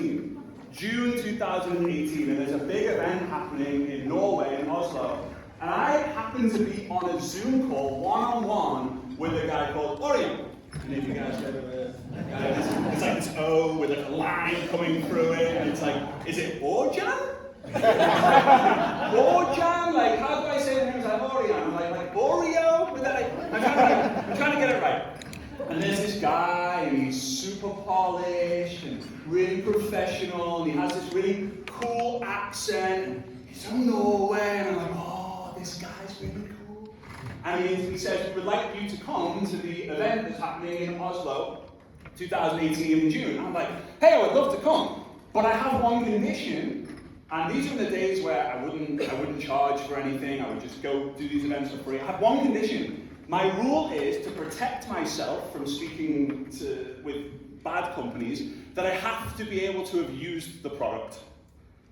2018. June 2018, and there's a big event happening in Norway, in Oslo. And I happen to be on a Zoom call, one-on-one, with a guy called Orion. And if you guys ever, it's like this O with a line coming through it, and it's like, is it Orjan? Orjan? Like, how do I say the name? It's like Orion. Like Oreo? With that, I'm trying to get it right. And there's this guy, and he's super polished and really professional, and he has this really cool accent. He's from Norway, and I'm like, oh, this guy's really cool. And he says, we'd like you to come to the event that's happening in Oslo, 2018 in June. And I'm like, hey, I would love to come, but I have one condition. And these are the days where I wouldn't charge for anything. I would just go do these events for free. I have one condition. My rule is to protect myself from speaking with bad companies, that I have to be able to have used the product.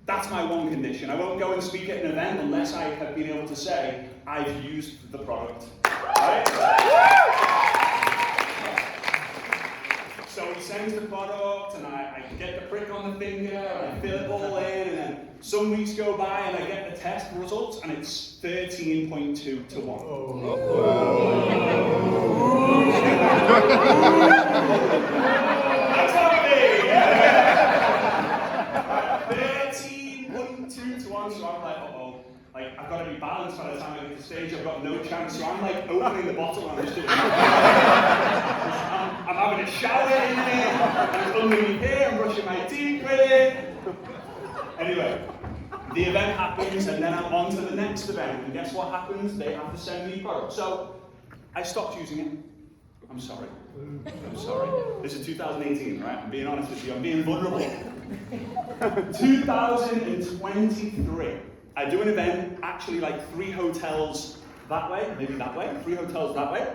That's my one condition. I won't go and speak at an event unless I have been able to say, I've used the product. Right? So he sends the product, and I get the prick on the finger, and I fill it all in, and then some weeks go by, and I get the test results, and it's 13.2 to 1. That's not me! 13.2 to 1, so I'm like, uh-oh. Like, I've got to be balanced by the time I get to stage, I've got no chance, so I'm like opening the bottle and I'm just doing I'm having a shower in it, I'm underneath here, I'm brushing my teeth with it. Anyway, the event happens, and then I'm on to the next event, and guess what happens? They have to send me product. So, I stopped using it. I'm sorry. This is 2018, right? I'm being honest with you, I'm being vulnerable. 2023. I do an event, actually like 3 hotels that way, maybe that way, 3 hotels that way.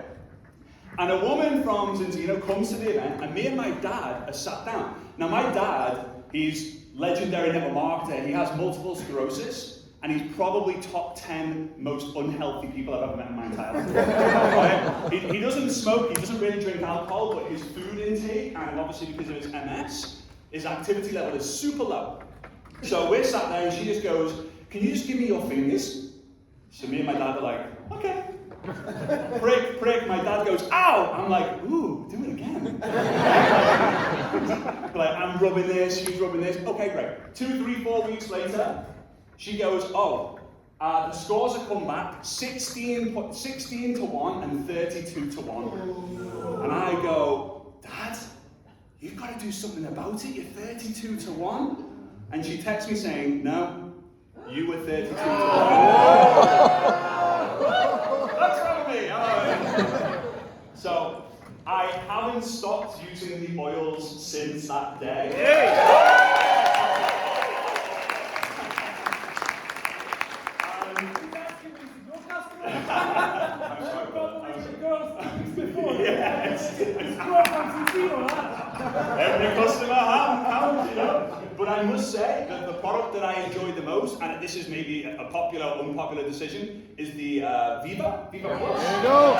And a woman from Zinzino comes to the event, and me and my dad are sat down. Now my dad, he's legendary network marketer, he has multiple sclerosis, and he's probably top 10 most unhealthy people I've ever met in my entire life. Right? He doesn't smoke, he doesn't really drink alcohol, but his food intake, and obviously because of his MS, his activity level is super low. So we're sat there, and she just goes, can you just give me your fingers? So me and my dad are like, okay. Prick, my dad goes, ow! I'm like, ooh, do it again. Like, I'm rubbing this, she's rubbing this. Okay, great. 2, 3, 4 weeks later, she goes, the scores have come back, 16 to 1 and 32 to 1. And I go, Dad, you've got to do something about it, you're 32 to 1. And she texts me saying, no, you were 32 to 1. That's from me. So, I haven't stopped using the oils since that day. Every customer has, you know. But I must say that the product that I enjoyed the most, and this is maybe a popular or unpopular decision, is the Viva Plus. There you go.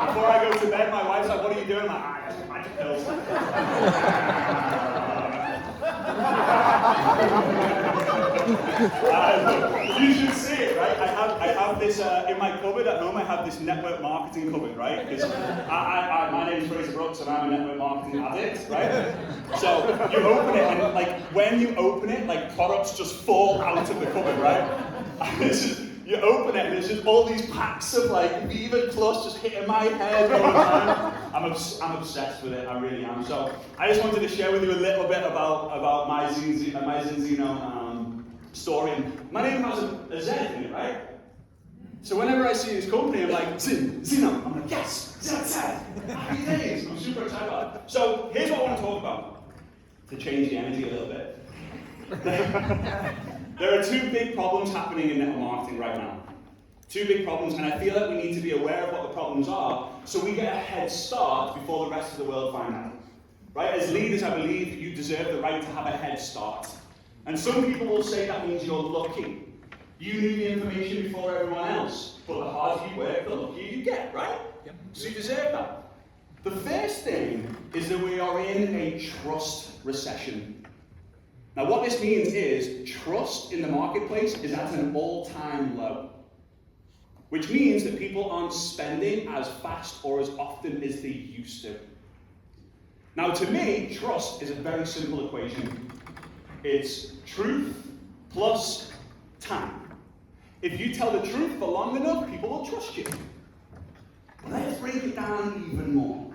Before I go to bed, my wife's like, what are you doing? I'm like, I just magic pills. You should see it, right? I have this in my cupboard at home. I have this network marketing cupboard, right? Because my name is Fraser Brooks, and I'm a network marketing addict, right? So you open it, and like when you open it, like products just fall out of the cupboard, right? You open it, and there's just all these packs of like Viva Plus just hitting my head all the time. I'm obsessed with it, I really am. So I just wanted to share with you a little bit about my Zinzino story. And my name has a Z in it, right? So whenever I see this company, I'm like, Zino. I'm like, yes, Z. Happy days. I'm super excited about it. So here's what I want to talk about, to change the energy a little bit. There are 2 big problems happening in network marketing right now. 2 big problems, and I feel that we need to be aware of what the problems are so we get a head start before the rest of the world find out. Right? As leaders, I believe that you deserve the right to have a head start. And some people will say that means you're lucky. You knew the information before everyone else, but the harder you work, the luckier you get, right? Yep. So you deserve that. The first thing is that we are in a trust recession. Now what this means is trust in the marketplace is at an all-time low, which means that people aren't spending as fast or as often as they used to. Now to me, trust is a very simple equation. It's truth plus time. If you tell the truth for long enough, people will trust you. Let's break it down even more.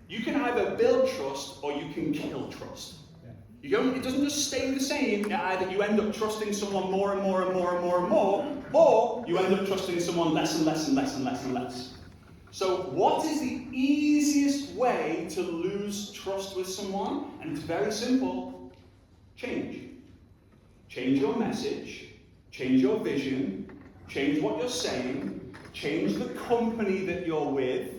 You can either build trust or you can kill trust. It doesn't just stay the same. Either you end up trusting someone more and more and more and more and more, or you end up trusting someone less and less and less and less and less. So what is the easiest way to lose trust with someone? And it's very simple. Change. Change your message, change your vision, change what you're saying, change the company that you're with.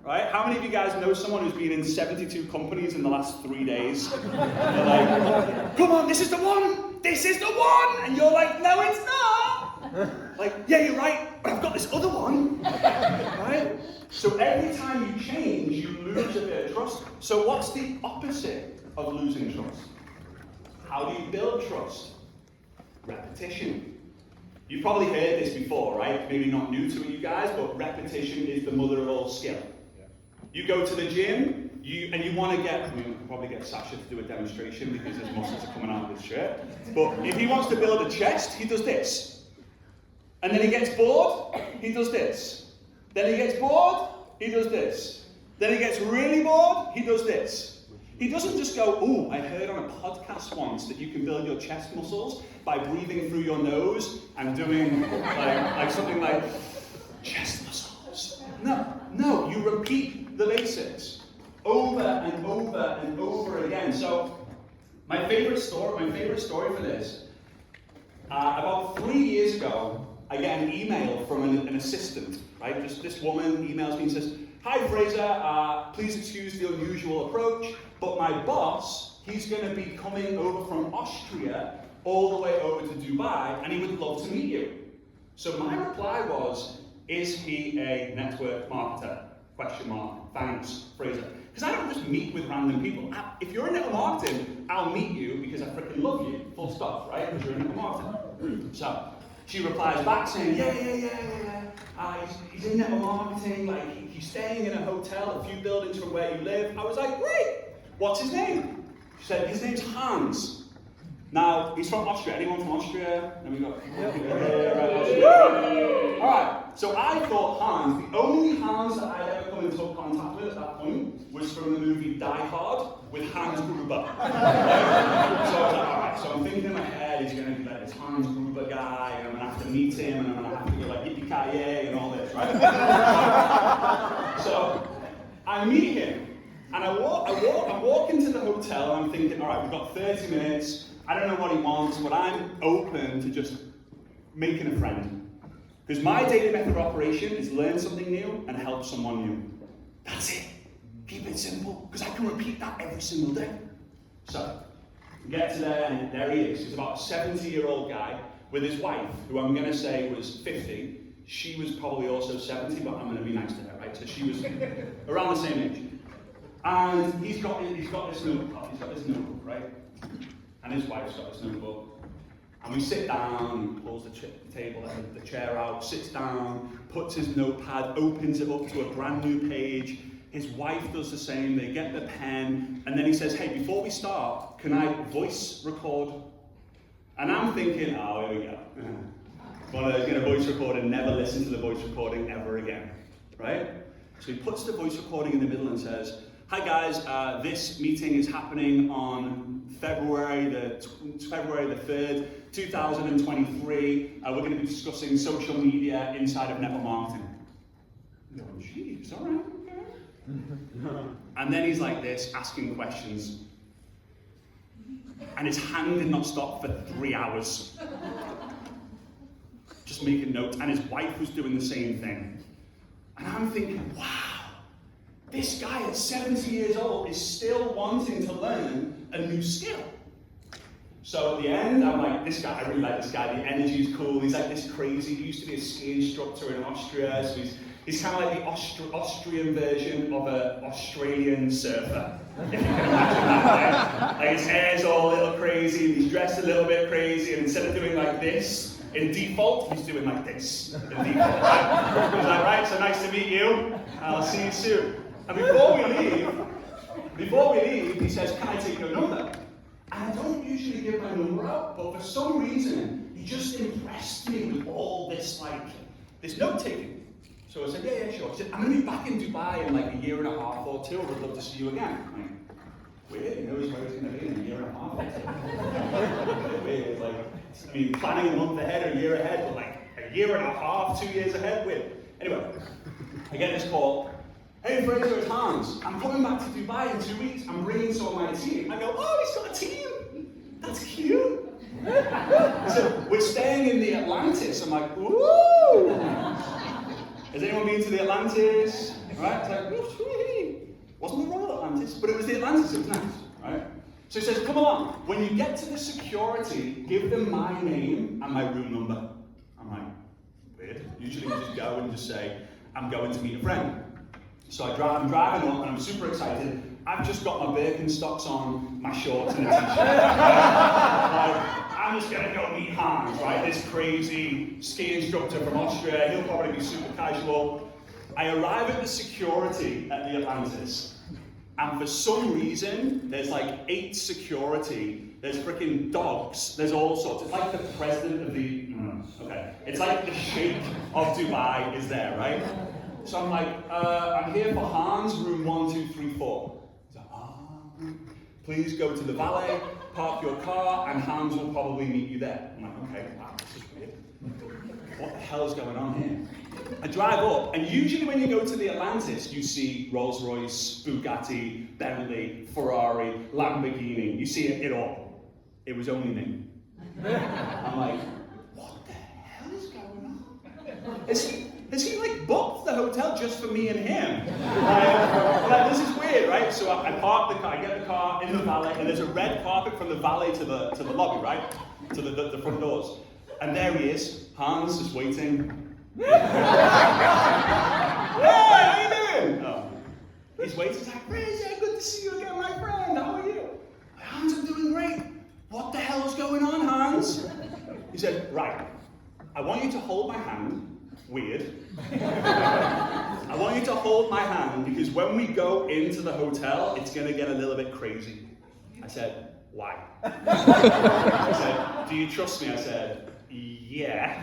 Right? How many of you guys know someone who's been in 72 companies in the last 3 days? They're like, come on, this is the one! This is the one! And you're like, no, it's not! Like, yeah, you're right, but I've got this other one. Right? So every time you change, you lose a bit of trust. So what's the opposite of losing trust? How do you build trust? Repetition. You've probably heard this before, right? Maybe not new to it, you guys, but repetition is the mother of all skill. You go to the gym, and you want to we'll probably get Sasha to do a demonstration because his muscles are coming out of his shirt. But if he wants to build a chest, he does this. And then he gets bored, he does this. Then he gets bored, he does this. Then he gets really bored, he does this. He doesn't just go, ooh, I heard on a podcast once that you can build your chest muscles by breathing through your nose and doing like something like chest muscles. No, you repeat the basics over and over and over again. So my favorite story for this, about 3 years ago, I get an email from an assistant, right? This woman emails me and says, hi Fraser, please excuse the unusual approach, but my boss, he's going to be coming over from Austria all the way over to Dubai, and he would love to meet you. So my reply was, is he a network marketer? ? Thanks, Fraser. Because I don't just meet with random people. If you're in network marketing, I'll meet you because I freaking love you, full stop, right? Because you're in network marketing. So she replies back saying, yeah. He's in network marketing, like he's staying in a hotel a few buildings from where you live. I was like, great. What's his name? She said, his name's Hans. Now, he's from Austria. Anyone from Austria? And we got Austria. Alright, so I thought Hans, the only Hans that I'd ever come into contact with at that point was from the movie Die Hard with Hans Gruber. So I was like, alright, so I'm thinking in my head, he's going to be like this Hans Gruber guy, and I'm going to have to meet him, and I'm going to have to go like yippee-ki-yay and all this, right? So I meet him. And I walk into the hotel and I'm thinking, all right, we've got 30 minutes. I don't know what he wants, but I'm open to just making a friend. Because my daily method of operation is learn something new and help someone new. That's it. Keep it simple, because I can repeat that every single day. So, we get to there, and there he is. He's about a 70-year-old guy with his wife, who I'm going to say was 50. She was probably also 70, but I'm going to be nice to her, right? So she was around the same age. And he's got this notebook, right? And his wife's got this notebook. And we sit down, he pulls the chair out, sits down, puts his notepad, opens it up to a brand new page. His wife does the same, they get the pen, and then he says, hey, before we start, can I voice record? And I'm thinking, oh, here we go. One of those going to voice record and never listen to the voice recording ever again, right? So he puts the voice recording in the middle and says, hi guys, this meeting is happening on February the 3rd, 2023. We're going to be discussing social media inside of network marketing. No, geez, all right, okay. And then he's like this, asking questions. And his hand did not stop for 3 hours. Just making notes. And his wife was doing the same thing. And I'm thinking, wow. This guy at 70 years old is still wanting to learn a new skill. So at the end, I'm like, this guy, I really like this guy, the energy is cool, he's like this crazy, he used to be a ski instructor in Austria, so He's kind of like the Austrian version of an Australian surfer, if you can imagine that. Right? Like his hair's all a little crazy, and he's dressed a little bit crazy, and instead of doing like this, in default, he's doing like this. In default, right? He's like, right, so nice to meet you. I'll see you soon. And before we leave, he says, can I take your number? And I don't usually give my number out, but for some reason, he just impressed me with all this, like, this note-taking. So I said, yeah, sure. He said, I'm going to be back in Dubai in like a year and a half or two. I would love to see you again. I'm like, weird, he knows where he's going to be in a year and a half. Weird, like, I mean, planning a month ahead or a year ahead, but like a year and a half, 2 years ahead, weird. Anyway, I get this call. Hey Fraser, it's Hans. I'm coming back to Dubai in 2 weeks. I'm bringing some of my team. I go, oh, he's got a team. That's cute. So we're staying in the Atlantis. I'm like, ooh. Has anyone been to the Atlantis? Right? It's like, oh, sweet. Wasn't the Royal Atlantis, but it was the Atlantis. It was nice, right? So he says, come along. When you get to the security, give them my name and my room number. I'm like, weird. Usually you just go and just say, I'm going to meet a friend. So I'm driving up and I'm super excited. I've just got my Birkenstocks on, my shorts and a t-shirt. I'm just gonna go meet Hans, right? This crazy ski instructor from Austria. He'll probably be super casual. I arrive at the security at the Atlantis, and for some reason, there's like 8 security. There's freaking dogs. There's all sorts. It's like the president of the. Okay. It's like the Sheikh of Dubai is there, right? So I'm like, I'm here for Hans, room 1234. He's like, please go to the valet, park your car, and Hans will probably meet you there. I'm like, okay, wow, this is weird. What the hell is going on here? I drive up, and usually when you go to the Atlantis, you see Rolls-Royce, Bugatti, Bentley, Ferrari, Lamborghini. You see it all. It was only me. I'm like, what the hell is going on? Has he like booked the hotel just for me and him? Like, this is weird, right? So I park the car, I get the car in the valet, and there's a red carpet from the valet to the lobby, right? To the front doors. And there he is, Hans is waiting. Hey, how you doing? Oh. He's waiting, he's like, Fraser, good to see you again, my friend, how are you? Hans, I'm doing great. What the hell is going on, Hans? He said, right, I want you to hold my hand. Weird. I want you to hold my hand because when we go into the hotel, it's going to get a little bit crazy. I said, why? I said, do you trust me? I said, yeah.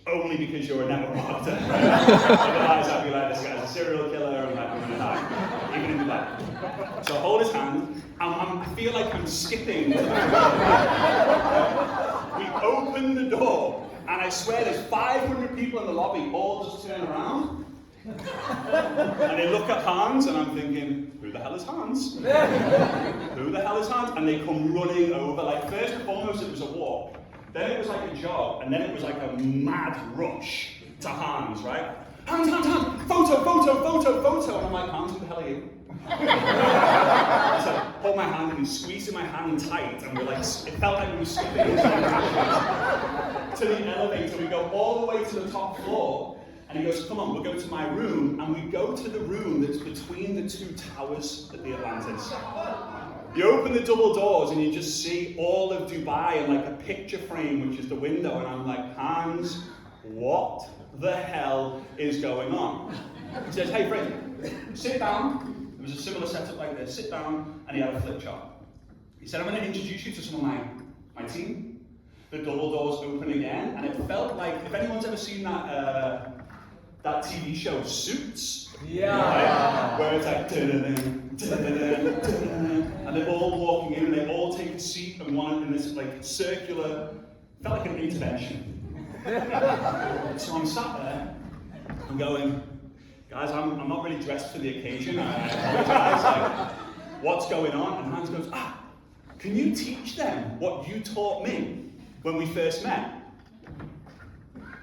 Only because you're a network marketer. Otherwise, I'd be like, this guy's a serial killer, and like, I'm going to die. Even in Dubai. So I hold his hand. I feel like I'm skipping to the door. We open the door. And I swear there's 500 people in the lobby, all just turn around. And they look at Hans, and I'm thinking, who the hell is Hans? Who the hell is Hans? And they come running over. Like, first and foremost, it was a walk. Then it was like a jog. And then it was like a mad rush to Hans, right? Hans, photo. And I'm like, Hans, who the hell are you? I said, hold my hand, and he's squeezing my hand tight, and we're like, it felt like we were skipping to the elevator. We go all the way to the top floor, and he goes, come on, we'll go to my room, and we go to the room that's between the 2 towers at the Atlantis. You open the double doors, and you just see all of Dubai in like a picture frame, which is the window, and I'm like, Hans, what the hell is going on? He says, hey, Fred, sit down. It was a similar setup like this. Sit down, and he had a flip chart. He said, I'm going to introduce you to some of my team. The double doors open again, and it felt like, if anyone's ever seen that TV show, Suits, yeah, right? Where it's like, and they're all walking in, and they all take a seat and one in this like circular, felt like an intervention. So I'm sat there, I'm going, guys, I'm not really dressed for the occasion. I apologize. Like, what's going on? And Hans goes, can you teach them what you taught me when we first met?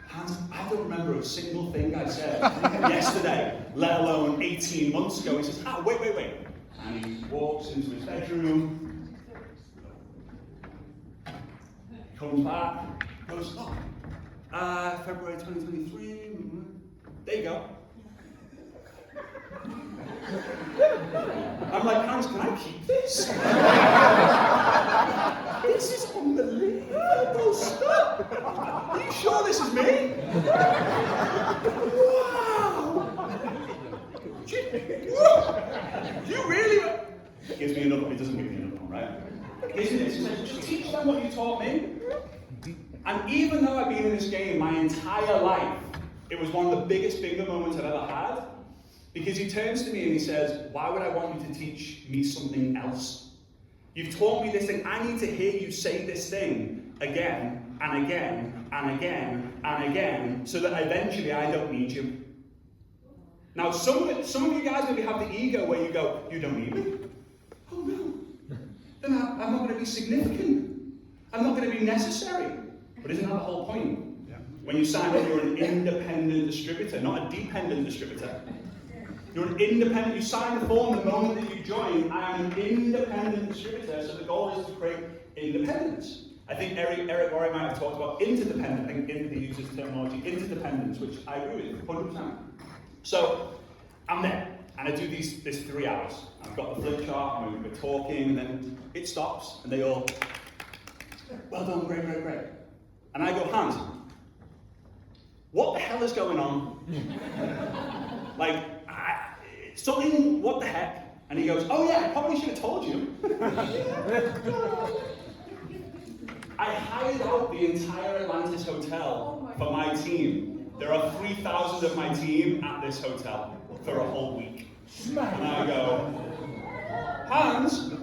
Hans, I don't remember a single thing I said yesterday, let alone 18 months ago. He says, wait. And he walks into his bedroom, comes back, goes, February 2023. There you go. I'm like, Hans, can I keep this? This is unbelievable stuff. Are you sure this is me? Wow. You really? It gives me another one. It doesn't give me another one, right? Isn't it? It's like, just teach them what you taught me. And even though I've been in this game my entire life, it was one of the biggest bingo moments I've ever had. Because he turns to me and he says, why would I want you to teach me something else? You've taught me this thing. I need to hear you say this thing again and again and again and again so that eventually I don't need you. Now, some of you guys maybe have the ego where you go, you don't need me? Oh no. Then I'm not going to be significant. I'm not going to be necessary. But isn't that the whole point? Yeah. When you sign up, you're an independent distributor, not a dependent distributor. You're an independent, you sign the form the moment that you join, I am an independent distributor, so the goal is to create independence. I think Eric Worre might have talked about interdependent, I think he uses the terminology interdependence, which I agree with, 100%. So, I'm there, and I do this 3 hours. I've got the flip chart, and we're talking, and then it stops, and they all, well done, great. And I go, Hans, what the hell is going on? Like, something, what the heck? And he goes, oh yeah, I probably should have told you. I hired out the entire Atlantis Hotel for my team. There are 3,000 of my team at this hotel for a whole week. And I go, Hans,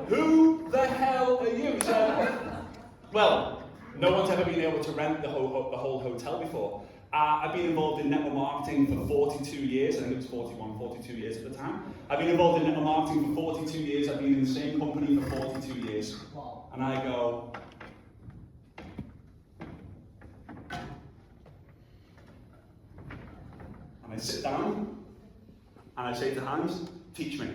who the hell are you? He said, well, no one's ever been able to rent the whole hotel before. I've been involved in network marketing for 42 years. I think it was 42 years at the time. I've been involved in network marketing for 42 years. I've been in the same company for 42 years. Wow. And I go, and I sit down, and I say to Hans, teach me.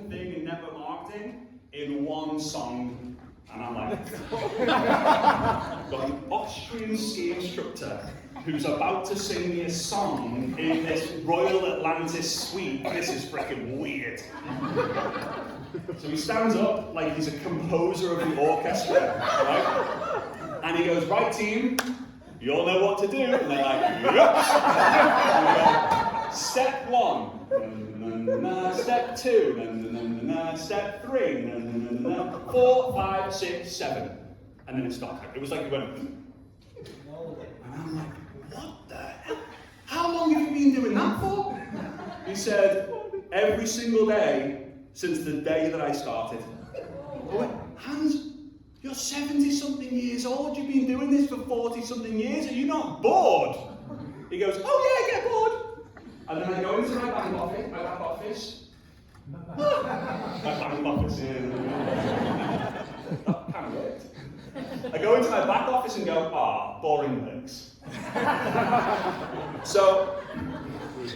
Thing in network marketing in one song, and I'm like, got an Austrian ski instructor who's about to sing me a song in this Royal Atlantis suite. This is freaking weird. So he stands up like he's a composer of the orchestra, right? And he goes, right team, you all know what to do. And they're like, yep. And we go, step 1. Step 2, step 3, 4, 5, 6, 7. And then it stopped. It was like it went. And I'm like, what the hell? How long have you been doing that for? He said, every single day since the day that I started. I went, Hans, you're 70-something years old. You've been doing this for 40-something years. Are you not bored? He goes, oh yeah, I get bored. And then I go into my back office. My back office, yeah. That kind of worked. I go into my back office and go, boring works. So,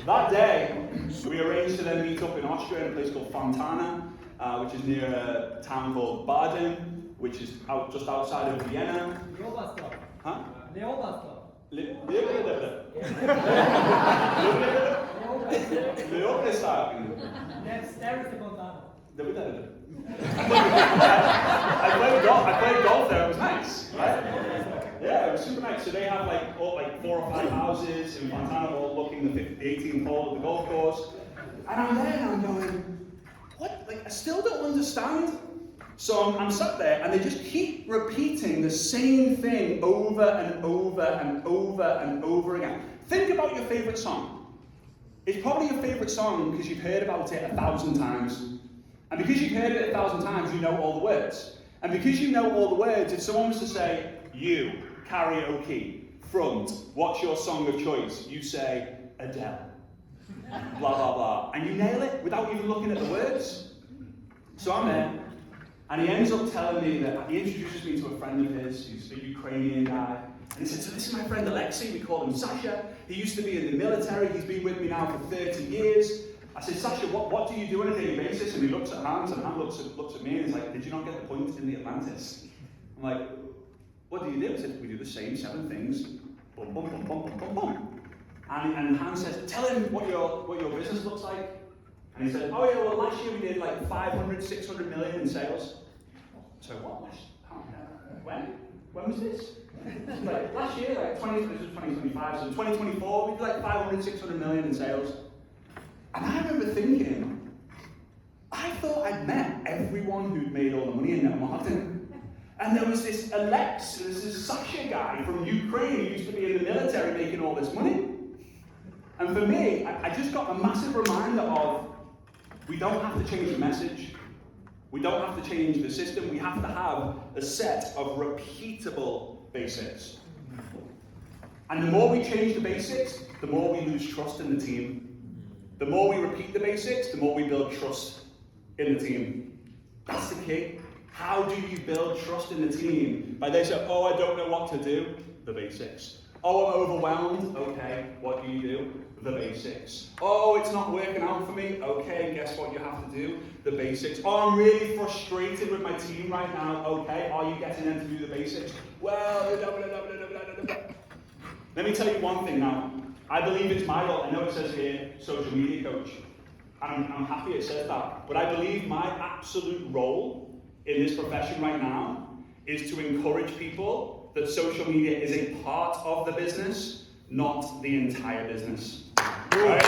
that day, we arranged to then meet up in Austria in a place called Fontana, which is near a town called Baden, which is just outside of Vienna. Huh? I played golf there, it was nice, right? Yeah, it was super nice. So they have like 4 or 5 houses in Fontana overlooking the 18th hole of the golf course. And I'm there and I'm going, what? Like, I still don't understand. So I'm sat there and they just keep repeating the same thing over and over and over and over again. Think about your favorite song. It's probably your favorite song because you've heard about it 1,000 times. And because you've heard it 1,000 times, you know all the words. And because you know all the words, if someone was to say, you, karaoke, front, what's your song of choice? You say, Adele. Blah, blah, blah. And you nail it without even looking at the words. So I'm there. And he ends up telling me that, he introduces me to a friend of his, who's a Ukrainian guy. And he said, so this is my friend Alexei, we call him Sasha. He used to be in the military, he's been with me now for 30 years. I said, Sasha, what do you do on a daily basis? And he looks at Hans, and Hans looks at me, and he's like, did you not get the point in the Atlantis? I'm like, what do you do? I said, we do the same 7 things. Boom, boom, boom, boom, boom, boom, boom. And Hans says, tell him what your business looks like. And he said, oh yeah, well last year we did like 500, 600 million in sales. So what? When was this? Like last year, like this was 2025, so 2024 we did like 500, 600 million in sales. And I remember thinking, I thought I'd met everyone who'd made all the money in network marketing. And there was this this Sasha guy from Ukraine who used to be in the military making all this money. And for me, I just got a massive reminder of, we don't have to change the message. We don't have to change the system. We have to have a set of repeatable basics. And the more we change the basics, the more we lose trust in the team. The more we repeat the basics, the more we build trust in the team. That's the key. How do you build trust in the team? By they say, oh, I don't know what to do. The basics. Oh, I'm overwhelmed. Okay, what do you do? The basics. Oh, it's not working out for me. Okay, guess what you have to do? The basics. Oh, I'm really frustrated with my team right now. Okay, are you getting them to do the basics? Well, let me tell you one thing now. I believe it's my role. I know it says here, social media coach. And I'm happy it says that. But I believe my absolute role in this profession right now is to encourage people that social media is a part of the business, not the entire business. Right?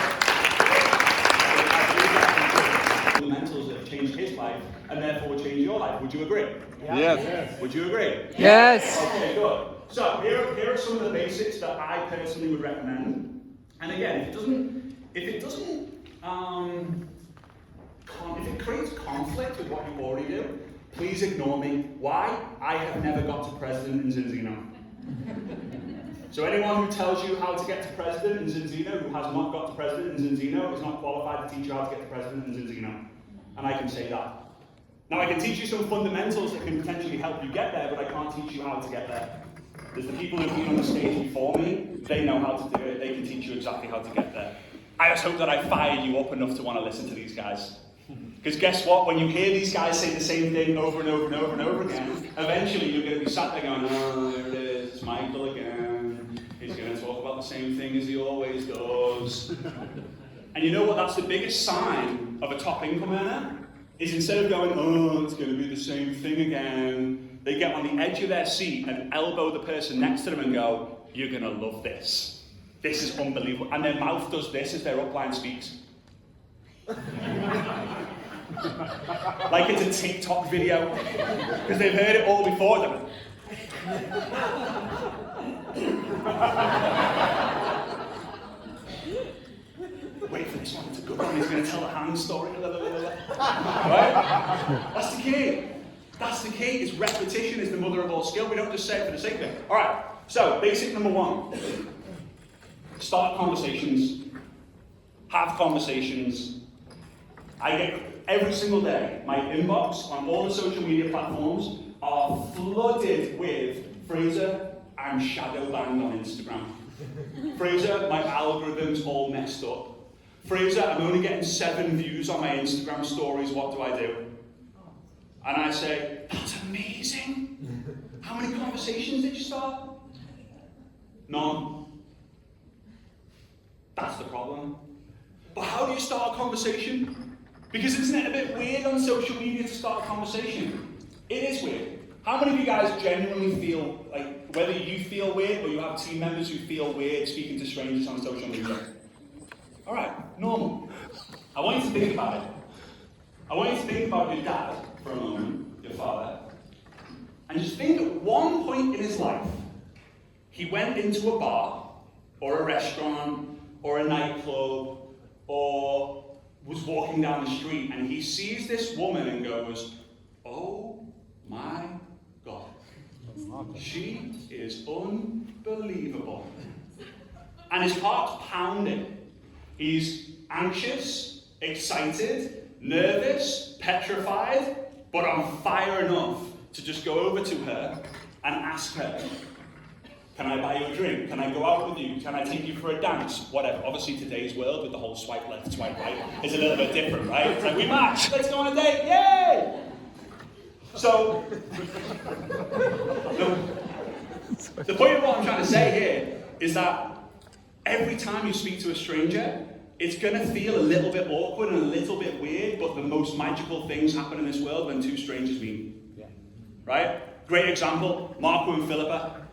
Fundamentals that have changed his life and therefore will change your life. Would you agree? Yes. Would you agree? Yes. Okay, good. So here are some of the basics that I personally would recommend. And again, if it creates conflict with what you already do, please ignore me. Why? I have never got to president in Zinzino. So anyone who tells you how to get to president in Zinzino, who has not got to president in Zinzino, is not qualified to teach you how to get to president in Zinzino. And I can say that. Now I can teach you some fundamentals that can potentially help you get there, but I can't teach you how to get there. There's the people who've been on the stage before me, they know how to do it, they can teach you exactly how to get there. I just hope that I fired you up enough to want to listen to these guys. Because guess what, when you hear these guys say the same thing over and over and over and over again, eventually you're going to be sat there going, oh, there it is, it's Michael again. He's going to talk about the same thing as he always does. And you know what, that's the biggest sign of a top income earner? Is instead of going, oh, it's going to be the same thing again, they get on the edge of their seat and elbow the person next to them and go, you're going to love this. This is unbelievable. And their mouth does this as their upline speaks. Like it's a TikTok video. Because they've heard it all before. Wait for this one, it's a good one. He's going to tell the hand story. Right? That's the key. That's the key. Is repetition is the mother of all skill. We don't just say it for the sake of it. All right. So basic number 1: start conversations. Have conversations. I get every single day. My inbox on all the social media platforms are flooded with Fraser, I'm shadow banned on Instagram. Fraser, my algorithm's all messed up. Fraser, I'm only getting 7 views on my Instagram stories, what do I do? And I say, that's amazing. How many conversations did you start? None. That's the problem. But how do you start a conversation? Because isn't it a bit weird on social media to start a conversation? It is weird. How many of you guys genuinely feel, like, whether you feel weird or you have team members who feel weird speaking to strangers on social media? Alright, normal. I want you to think about it. I want you to think about your dad for a moment, your father, and just think at one point in his life, he went into a bar, or a restaurant, or a nightclub, or was walking down the street, and he sees this woman and goes, oh my God, she is unbelievable. And his heart's pounding. He's anxious, excited, nervous, petrified, but on fire enough to just go over to her and ask her, Can I buy you a drink? Can I go out with you? Can I take you for a dance? Whatever. Obviously, today's world with the whole swipe left, swipe right is a little bit different, right? It's like, we match, let's go on a date, yay! So, the point of what I'm trying to say here is that every time you speak to a stranger, it's going to feel a little bit awkward and a little bit weird, but the most magical things happen in this world when two strangers meet. Right? Great example, Marco and Philippa.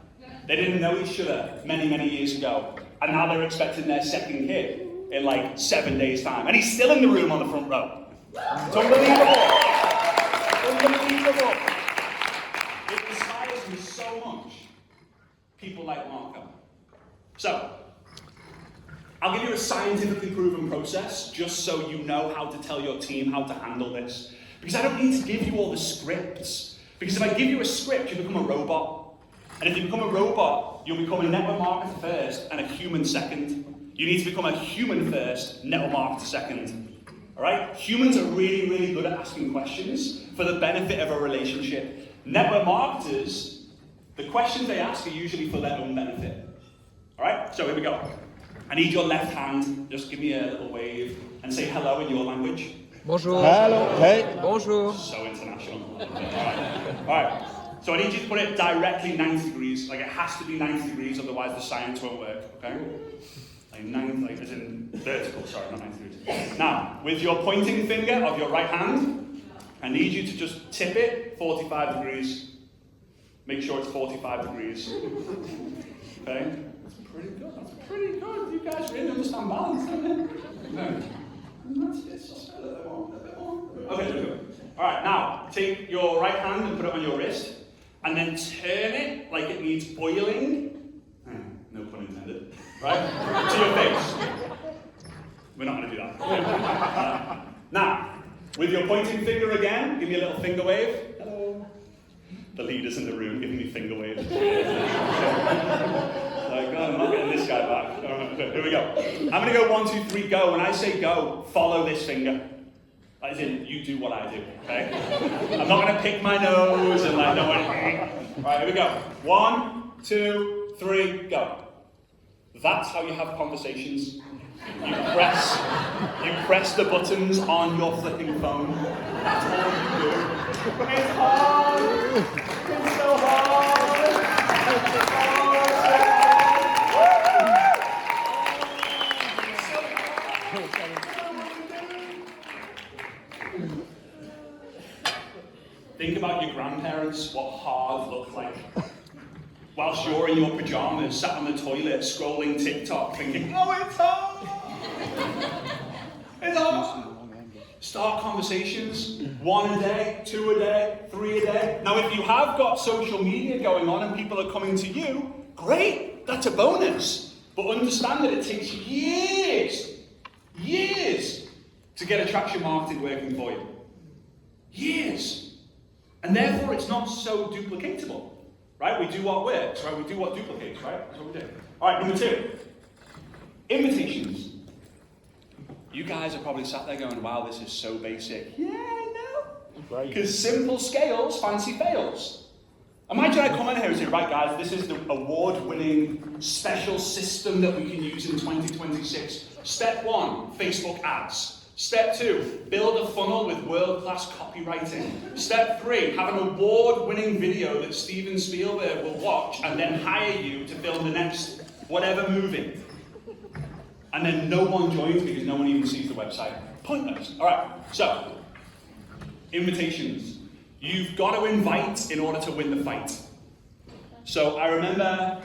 They didn't know each other many, many years ago, and now they're expecting their second kid in like 7 days' time. And he's still in the room on the front row. It's unbelievable. Unbelievable. It inspires me so much. People like Marco. So, I'll give you a scientifically proven process, just so you know how to tell your team how to handle this. Because I don't need to give you all the scripts. Because if I give you a script, you become a robot. And if you become a robot, you'll become a network marketer first and a human second. You need to become a human first, network marketer second. Alright? Humans are really, really good at asking questions for the benefit of a relationship. Network marketers, the questions they ask are usually for their own benefit. Alright? So here we go. I need your left hand. Just give me a little wave and say hello in your language. Bonjour. Hello. Hey. Bonjour. So international. Alright. So I need you to put it directly 90 degrees. Like it has to be 90 degrees, otherwise the science won't work. Okay? Like as in vertical, sorry, not 90 degrees. Now, with your pointing finger of your right hand, I need you to just tip it 45 degrees. Make sure it's 45 degrees. Okay? That's pretty good. That's pretty good. You guys really understand balance, don't you? That's just a little bit more. Okay, good. Alright, now take your right hand and put it on your wrist. And then turn it like it needs oiling. No pun intended. Right? To your face. We're not going to do that. Now, with your pointing finger again, give me a little finger wave. Hello. The leaders in the room giving me finger waves. Like, oh, I'm not getting this guy back. Here we go. I'm going to go 1, 2, 3, go. When I say go, follow this finger. As in, you do what I do, okay? I'm not going to pick my nose and like, no one. Right, here we go. 1, 2, 3, go. That's how you have conversations. You press the buttons on your flipping phone. That's all you do. It's hard. It's so hard. It's hard. Think about your grandparents, what hard looked like. Whilst you're in your pajamas, sat on the toilet, scrolling TikTok, thinking, oh, it's hard! It's hard! Start conversations, 1 a day, 2 a day, 3 a day. Now, if you have got social media going on and people are coming to you, great, that's a bonus. But understand that it takes years to get attraction marketing working for you. Years. And therefore, it's not so duplicatable, right? We do what works, right? We do what duplicates, right? That's what we do. All right, number 2. Invitations. You guys are probably sat there going, wow, this is so basic. Yeah, I know. Because simple scales, fancy fails. Imagine I come in here and say, right, guys, this is the award-winning special system that we can use in 2026. Step 1, Facebook ads. Step 2, build a funnel with world-class copywriting. Step 3, have an award-winning video that Steven Spielberg will watch and then hire you to film the next whatever movie. And then no one joins because no one even sees the website. Pointless. All right, so, invitations. You've got to invite in order to win the fight. So I remember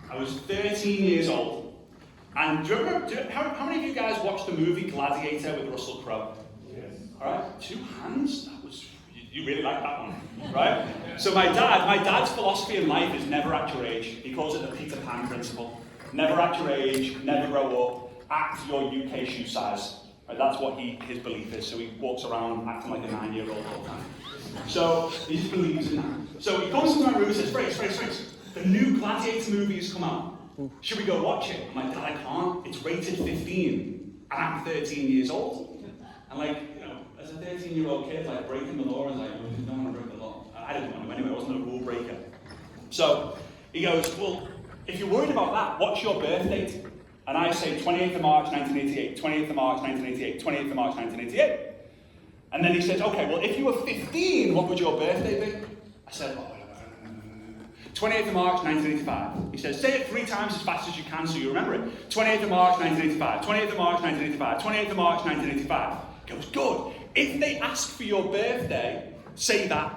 I was 13 years old. And do you remember, how many of you guys watched the movie Gladiator with Russell Crowe? Yes. All right, 2 hands. That was, you really like that one, right? So my dad's philosophy in life is never at your age. He calls it the Peter Pan principle. Never at your age, never grow up, act your UK shoe size. Right, that's what his belief is. So he walks around acting like a 9-year-old all the time. So he just believes in that. So he comes into my room and says, Fraser, the new Gladiator movie has come out. Should we go watch it? I'm like, Dad, I can't. It's rated 15, and I'm 13 years old. And like, you know, as a 13-year-old kid, like breaking the law is like, I don't want to break the law. I didn't want to anyway. I wasn't a rule breaker. So he goes, well, if you're worried about that, what's your birth date? And I say 28th of March 1988, 28th of March 1988, 28th of March 1988. And then he says, okay, well, if you were 15, what would your birthday be? I said, 28th of March 1985. He says, say it 3 times as fast as you can so you remember it. 28th of March 1985, 28th of March 1985, 28th of March 1985. He goes, good. If they ask for your birthday, say that.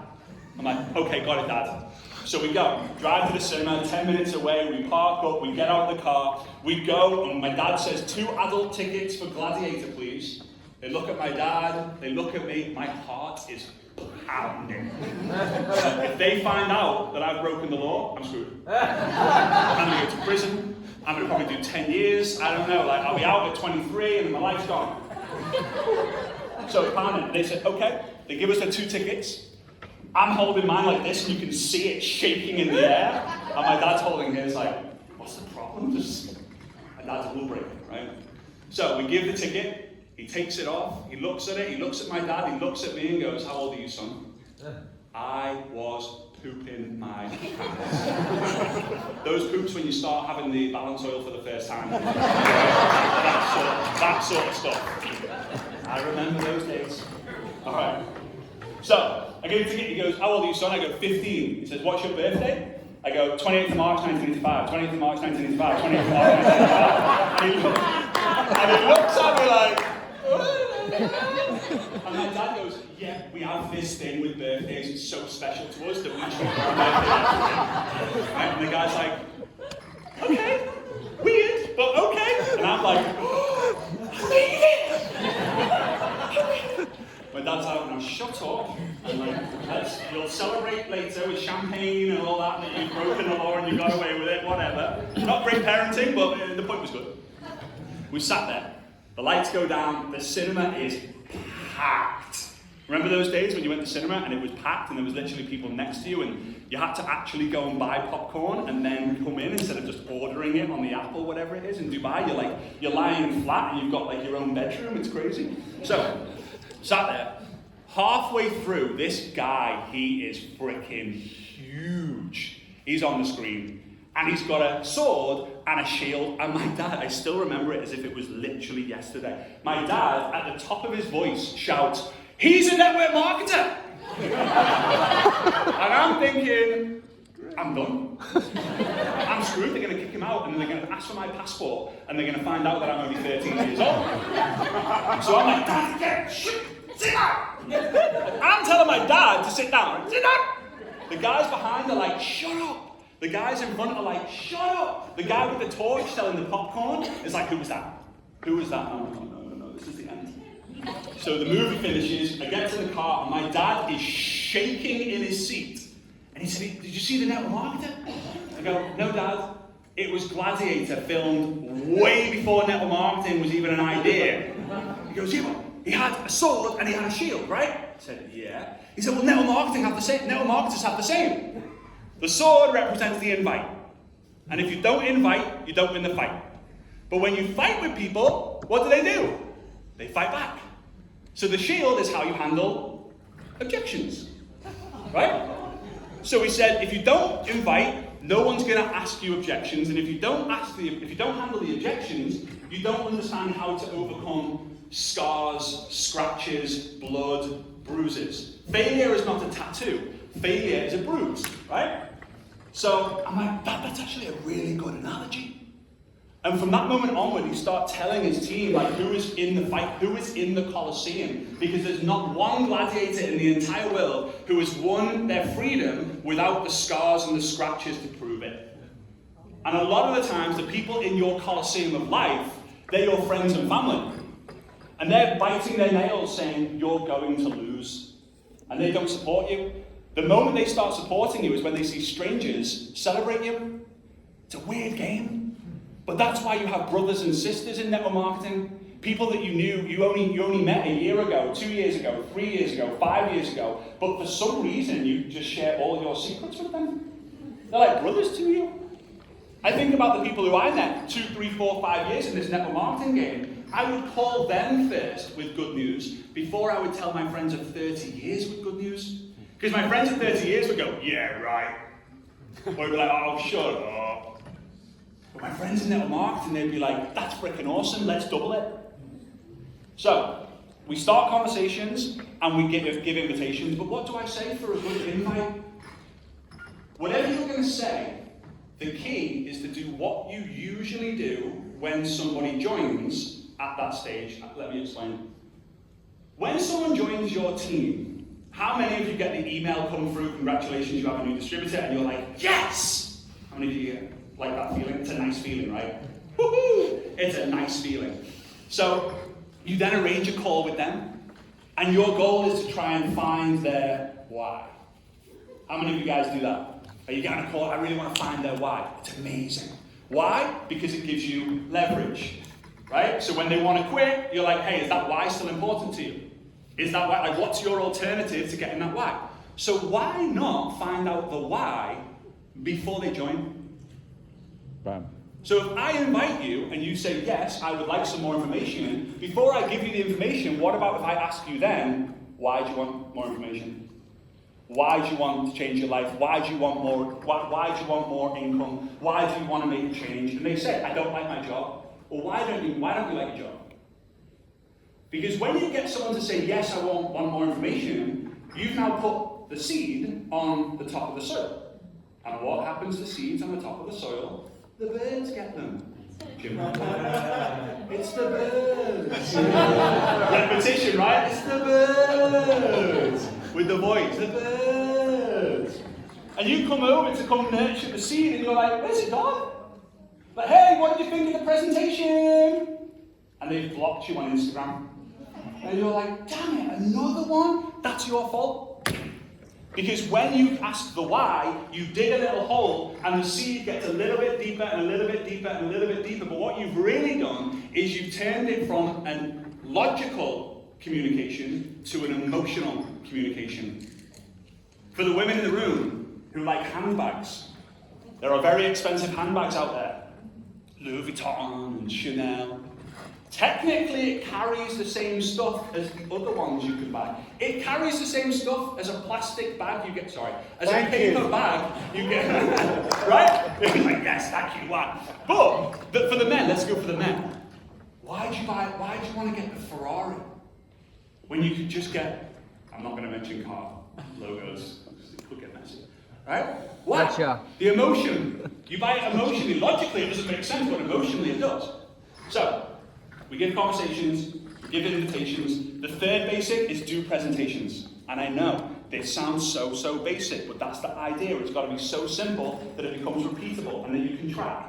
I'm like, okay, got it, Dad. So we go, drive to the cinema, 10 minutes away, we park up, we get out of the car, we go, and my dad says, 2 adult tickets for Gladiator, please. They look at my dad, they look at me, my heart is pounding. If they find out that I've broken the law, I'm screwed. I'm going to go to prison, I'm going to probably do 10 years, I don't know, like I'll be out at 23 and my life's gone. So it's pounding. They said, okay, they give us the 2 tickets. I'm holding mine like this and you can see it shaking in the air. And my dad's holding his like, what's the problem? My dad's a rule breaker, right? So we give the ticket. He takes it off, he looks at it, he looks at my dad, he looks at me and goes, how old are you, son? I was pooping my pants. Those poops when you start having the balance oil for the first time. that sort of stuff. I remember those days. Alright. So, I give him the ticket, he goes, how old are you, son? I go, 15. He says, what's your birthday? I go, 28th of March 1985, 28th of March 1985, 28th of March 1985. And he looks at me like, and my dad goes, yeah, we have this thing with birthdays, it's so special to us that we treat our birthday. Right? And the guy's like, okay, weird, but okay. And I'm like, I made it! My dad's like, no, shut up. And like, you'll celebrate later with champagne and all that, and you've broken the law and you got away with it, whatever. Not great parenting, but the point was good. We sat there. The lights go down, the cinema is packed. Remember those days when you went to cinema and it was packed and there was literally people next to you and you had to actually go and buy popcorn and then come in instead of just ordering it on the app or whatever it is. In Dubai, you're lying flat and you've got like your own bedroom, it's crazy. So, sat there, halfway through, this guy, he is freaking huge. He's on the screen. And he's got a sword and a shield, and my dad, I still remember it as if it was literally yesterday. My dad, at the top of his voice, shouts, he's a network marketer! And I'm thinking, I'm done. I'm screwed, they're going to kick him out, and they're going to ask for my passport, and they're going to find out that I'm only 13 years old. So I'm like, Dad, sit down! I'm telling my dad to sit down. Sit down! The guys behind are like, shut up! The guys in front are like, shut up! The guy with the torch selling the popcorn is like, who was that? Who was that? No, this is the end. So the movie finishes, I get to the car, and my dad is shaking in his seat. And he said, did you see the network marketer? I go, no, Dad. It was Gladiator, filmed way before network marketing was even an idea. He goes, yeah, well, he had a sword and he had a shield, right? I said, yeah. He said, well, network marketing have the same. Network marketers have the same. The sword represents the invite. And if you don't invite, you don't win the fight. But when you fight with people, what do? They fight back. So the shield is how you handle objections. Right? So we said, if you don't invite, no one's going to ask you objections. And if you don't handle the objections, you don't understand how to overcome scars, scratches, blood, bruises. Failure is not a tattoo. Failure is a bruise, right? So I'm like, that's actually a really good analogy. And from that moment onward, he started telling his team like who is in the fight, who is in the Colosseum, because there's not one gladiator in the entire world who has won their freedom without the scars and the scratches to prove it. And a lot of the times, the people in your Colosseum of life, they're your friends and family. And they're biting their nails saying, you're going to lose. And they don't support you. The moment they start supporting you is when they see strangers celebrate you. It's a weird game. But that's why you have brothers and sisters in network marketing. People that you only met a year ago, 2 years ago, 3 years ago, 5 years ago. But for some reason, you just share all your secrets with them. They're like brothers to you. I think about the people who I met 2, 3, 4, 5 years in this network marketing game. I would call them first with good news before I would tell my friends of 30 years with good news. Because my friends of 30 years would go, yeah, right. Or they'd be like, oh, shut up. But my friends in network marketing, they'd be like, that's freaking awesome, let's double it. So, we start conversations and we give invitations, but what do I say for a good invite? Whatever you're going to say, the key is to do what you usually do when somebody joins at that stage. Let me explain. When someone joins your team, how many of you get the email come through, congratulations, you have a new distributor, and you're like, yes! How many of you get like that feeling? It's a nice feeling, right? Woohoo! It's a nice feeling. So, you then arrange a call with them, and your goal is to try and find their why. How many of you guys do that? Are you getting a call? I really want to find their why. It's amazing. Why? Because it gives you leverage, right? So when they want to quit, you're like, hey, is that why still important to you? Is that why? Like, what's your alternative to getting that why? So why not find out the why before they join? Bam. So if I invite you and you say, yes, I would like some more information, before I give you the information, what about if I ask you then, why do you want more information? Why do you want to change your life? Why do you want more? Why do you want more income? Why do you want to make a change? And they say, I don't like my job. Well, why don't you like your job? Because when you get someone to say, yes, I want more information, you've now put the seed on the top of the soil. And what happens to seeds on the top of the soil? The birds get them. It's the birds. Repetition, right? It's the birds. With the voice, the birds. And you come over to come nurture the seed and you're like, where's it gone? Like, hey, what did you think of the presentation? And they've blocked you on Instagram. And you're like, damn it, another one? That's your fault. Because when you ask the why, you dig a little hole and the seed gets a little bit deeper and a little bit deeper and a little bit deeper. But what you've really done is you've turned it from a logical communication to an emotional communication. For the women in the room who like handbags, there are very expensive handbags out there. Louis Vuitton and Chanel. Technically, it carries the same stuff as the other ones you can buy. It carries the same stuff as a plastic bag you get, as a paper bag you get, right? Like, yes, thank you, why? But for the men, let's go for the men. Why do you want to get the Ferrari when you could just get, I'm not going to mention car logos, it could get messy, right? Why? Gotcha. The emotion. You buy it emotionally. Logically, it doesn't make sense, but emotionally it does. So, we give conversations, we give invitations. The third basic is do presentations. And I know this sounds so basic, but that's the idea. It's got to be so simple that it becomes repeatable and that you can track.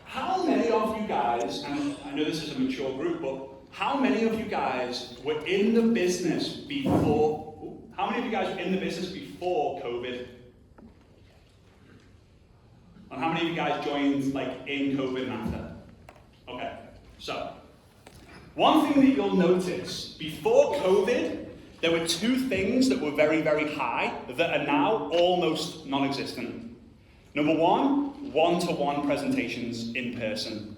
How many of you guys, and I know this is a mature group, but how many of you guys were in the business before, how many of you guys were in the business before COVID? And how many of you guys joined like in COVID and after? Okay, so one thing that you'll notice, before COVID, there were two things that were very high that are now almost non-existent. Number one, one-to-one presentations in person.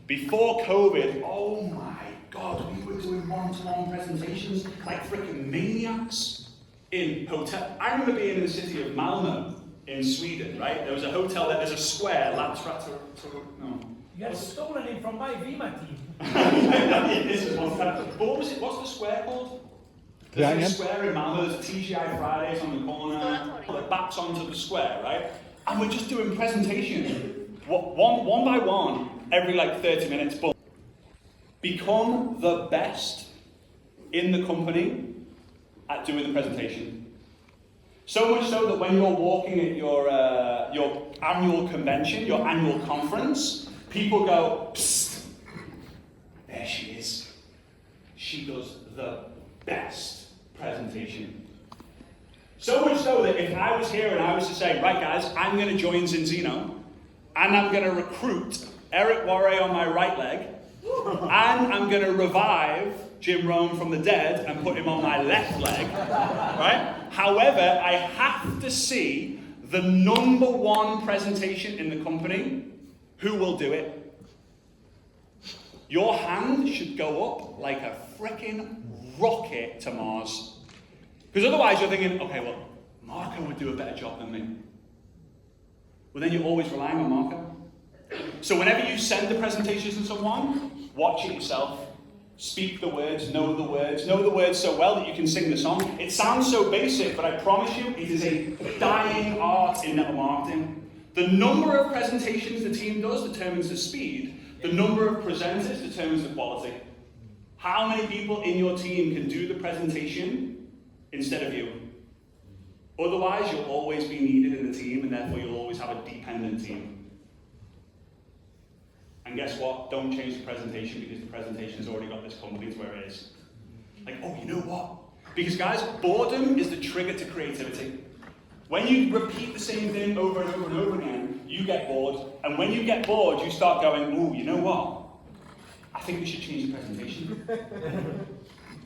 Before COVID, oh my God, we were doing one-to-one presentations like freaking maniacs in hotel. I remember being in the city of Malmö in Sweden, right? There was a hotel there's a square, no. You had stolen it from my Vima team. This is one kind of, but what was it? What's the square called? There's a square in Malmö, there's a TGI Fridays on the corner, that backs onto the square, right? And we're just doing presentations, one by one, every like 30 minutes. But become the best in the company at doing the presentation. So much so that when you're walking at your annual convention, your annual conference, people go, psst, there she is. She does the best presentation. So much so that if I was here and I was to say, right guys, I'm going to join Zinzino, and I'm going to recruit Eric Warre on my right leg, and I'm going to revive Jim Rohn from the dead and put him on my left leg, right? However, I have to see the number one presentation in the company. Who will do it? Your hand should go up like a freaking rocket to Mars. Because otherwise you're thinking, okay, well, Marco would do a better job than me. Well, then you're always relying on Marco. So whenever you send the presentation to someone, watch it yourself. Speak the words, know the words so well that you can sing the song. It sounds so basic, but I promise you, it is a dying art in network marketing. The number of presentations the team does determines the speed. The number of presenters determines the quality. How many people in your team can do the presentation instead of you? Otherwise, you'll always be needed in the team, and therefore you'll always have a dependent team. And guess what? Don't change the presentation because the presentation has already got this company to where it is. Like, oh, you know what? Because guys, boredom is the trigger to creativity. When you repeat the same thing over and over and over again, you get bored. And when you get bored, you start going, oh, you know what? I think we should change the presentation.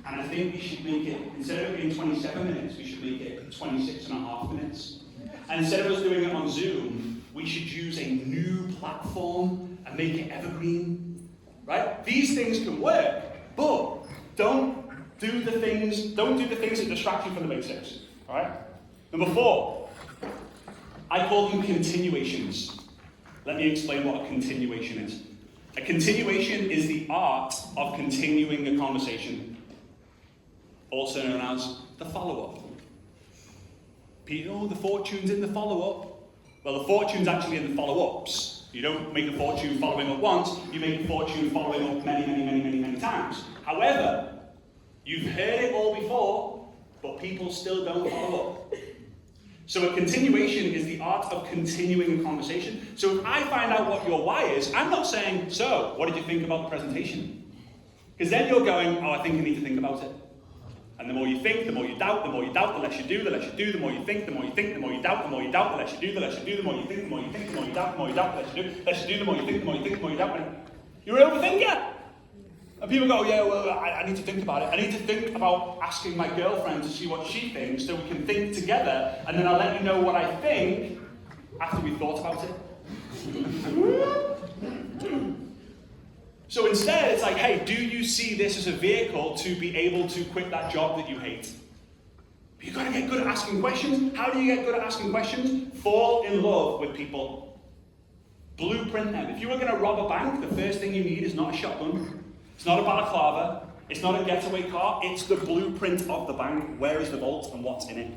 And I think we should make it, instead of it being 27 minutes, we should make it 26 and a half minutes. And instead of us doing it on Zoom, we should use a new platform and make it evergreen, right? These things can work, but don't do the things that distract you from the basics, all right? Number 4, I call them continuations. Let me explain what a continuation is. A continuation is the art of continuing a conversation, also known as the follow-up. The fortune's in the follow-up. Well, the fortune's actually in the follow-ups. You don't make a fortune following up once, you make a fortune following up many times. However, you've heard it all before, but people still don't follow up. So a continuation is the art of continuing a conversation. So if I find out what your why is, I'm not saying, so, what did you think about the presentation? Because then you're going, oh, I think I need to think about it. And the more you think, the more you doubt, the less you do, the less you do, the more you think, the more you think, the more you doubt, the more you doubt, the less you do, the less you do, the more you think, the more you think, the more you doubt, the more you doubt, the less you do, less you do, the more you think, the more you think, the more you doubt. You're an overthinker. And people go, yeah, well, I need to think about it. I need to think about asking my girlfriend to see what she thinks so we can think together, and then I'll let you know what I think after we've thought about it. So instead, it's like, hey, do you see this as a vehicle to be able to quit that job that you hate? You've got to get good at asking questions. How do you get good at asking questions? Fall in love with people. Blueprint them. If you were going to rob a bank, the first thing you need is not a shotgun. It's not a balaclava. It's not a getaway car. It's the blueprint of the bank. Where is the vault and what's in it?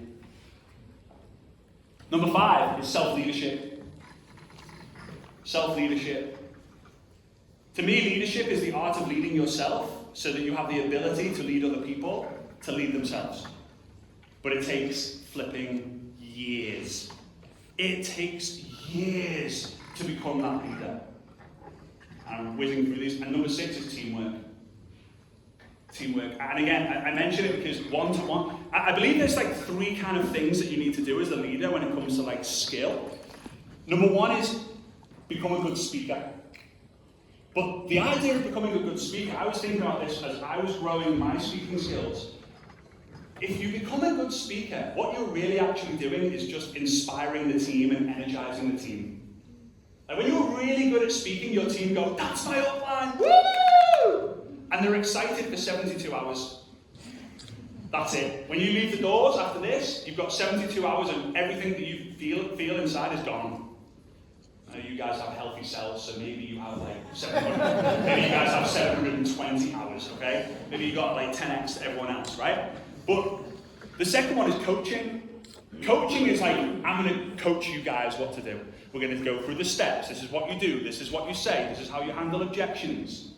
Number 5 is self-leadership. Self-leadership. To me, leadership is the art of leading yourself so that you have the ability to lead other people to lead themselves. But it takes flipping years. It takes years to become that leader. I'm whizzing through these. And number 6 is teamwork. Teamwork. And again, I mention it because one-to-one, I believe there's like 3 kind of things that you need to do as a leader when it comes to like skill. Number 1 is become a good speaker. But the idea of becoming a good speaker, I was thinking about this as I was growing my speaking skills. If you become a good speaker, what you're really actually doing is just inspiring the team and energizing the team. Like when you're really good at speaking, your team go, that's my upline, woo! And they're excited for 72 hours. That's it. When you leave the doors after this, you've got 72 hours and everything that you feel inside is gone. I know you guys have healthy cells, so maybe you have like 700, maybe you guys have 720 hours, okay? Maybe you got like 10x to everyone else, right? But the second one is coaching. Coaching is like, I'm going to coach you guys what to do. We're going to go through the steps. This is what you do. This is what you say. This is how you handle objections.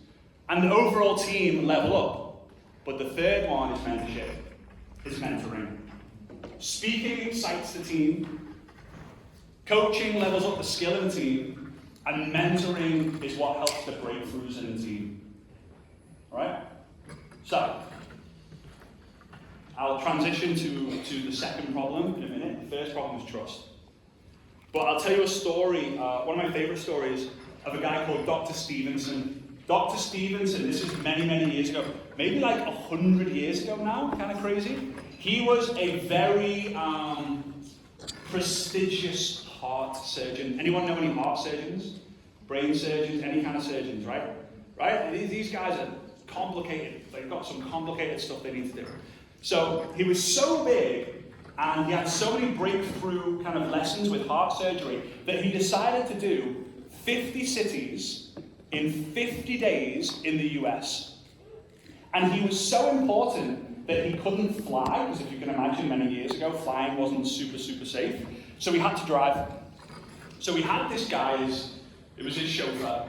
And the overall team level up. But the third one is mentorship. Is mentoring. Speaking excites the team. Coaching levels up the skill in the team. And mentoring is what helps the breakthroughs in the team. Alright? So, I'll transition to the second problem in a minute. The first problem is trust. But I'll tell you a story, one of my favorite stories, of a guy called Dr. Stevenson. Dr. Stevenson, this is many, many years ago, maybe like 100 years ago now, kind of crazy. He was a very prestigious heart surgeon. Anyone know any heart surgeons? Brain surgeons, any kind of surgeons, right? Right? These guys are complicated. They've got some complicated stuff they need to do. So he was so big and he had so many breakthrough kind of lessons with heart surgery that he decided to do 50 cities in 50 days in the US. And he was so important that he couldn't fly, because if you can imagine, many years ago, flying wasn't super, super safe. So he had to drive. So he had this guy, it was his chauffeur,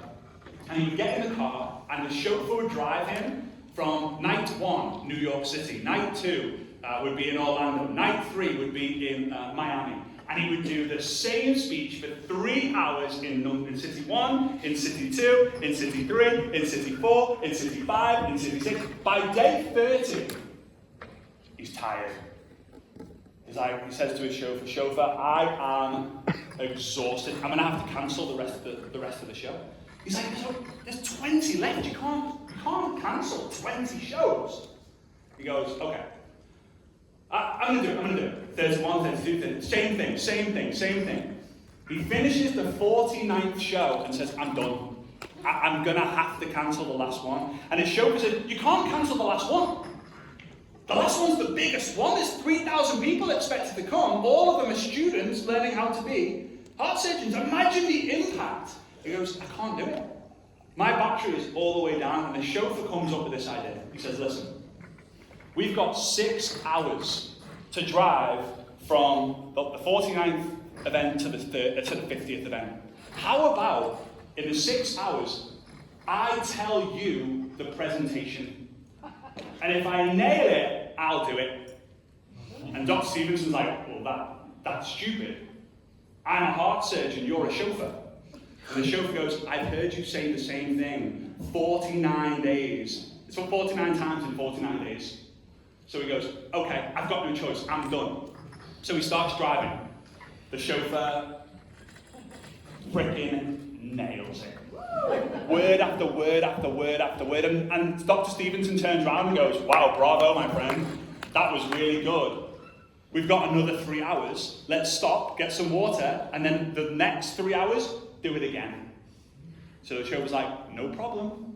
and he would get in the car, and the chauffeur would drive him from night 1, New York City. Night 2 would be in Orlando. Night 3 would be in Miami. And he would do the same speech for 3 hours in City 1, in City 2, in City 3, in City 4, in City 5, in City 6. By day 30, he's tired. He says to his chauffeur, I am exhausted. I'm going to have to cancel the rest of the show. He's like, there's 20 left. You can't cancel 20 shows. He goes, okay. I'm going to do it. 31, 32, same thing. He finishes the 49th show and says, I'm done. I'm going to have to cancel the last one. And his chauffeur said, you can't cancel the last one. The last one's the biggest one. There's 3,000 people expected to come. All of them are students learning how to be heart surgeons. Imagine the impact. He goes, I can't do it. My battery is all the way down. And the chauffeur comes up with this idea. He says, listen, we've got 6 hours to drive from the 49th event to the 50th event. How about, in the 6 hours, I tell you the presentation. And if I nail it, I'll do it. And Dr. Stevenson's like, well, that's stupid. I'm a heart surgeon, you're a chauffeur. And the chauffeur goes, I've heard you say the same thing 49 days. It's 49 times in 49 days. So he goes, okay, I've got no choice, I'm done. So he starts driving. The chauffeur freaking nails it. Word after word after word after word. And Dr. Stevenson turns around and goes, wow, bravo, my friend. That was really good. We've got another 3 hours. Let's stop, get some water, and then the next 3 hours, do it again. So the chauffeur's like, no problem.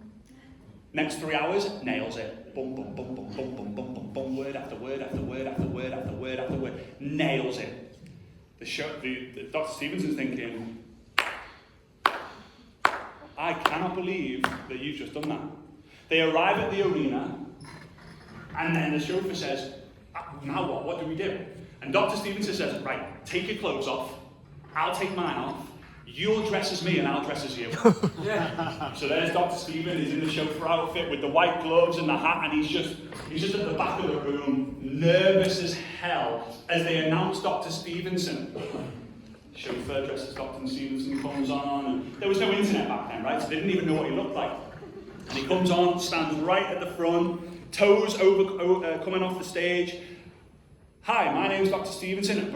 Next 3 hours, nails it. Boom, boom, boom, boom, boom, boom, boom, boom, boom. Word after word after word after word after word after word. Nails it. Dr. Stevenson's thinking, I cannot believe that you've just done that. They arrive at the arena, and then the chauffeur says, now what? What do we do? And Dr. Stevenson says, right, take your clothes off. I'll take mine off. You'll dress as me and I'll dress as you. Yeah. So there's Dr. Stephen, he's in the chauffeur outfit with the white gloves and the hat, and he's just at the back of the room, nervous as hell, as they announce Dr. Stevenson. Chauffeur dressed as Dr. Stevenson comes on, and there was no internet back then, right? So they didn't even know what he looked like. And he comes on, stands right at the front, toes coming off the stage. Hi, my name's Dr. Stevenson.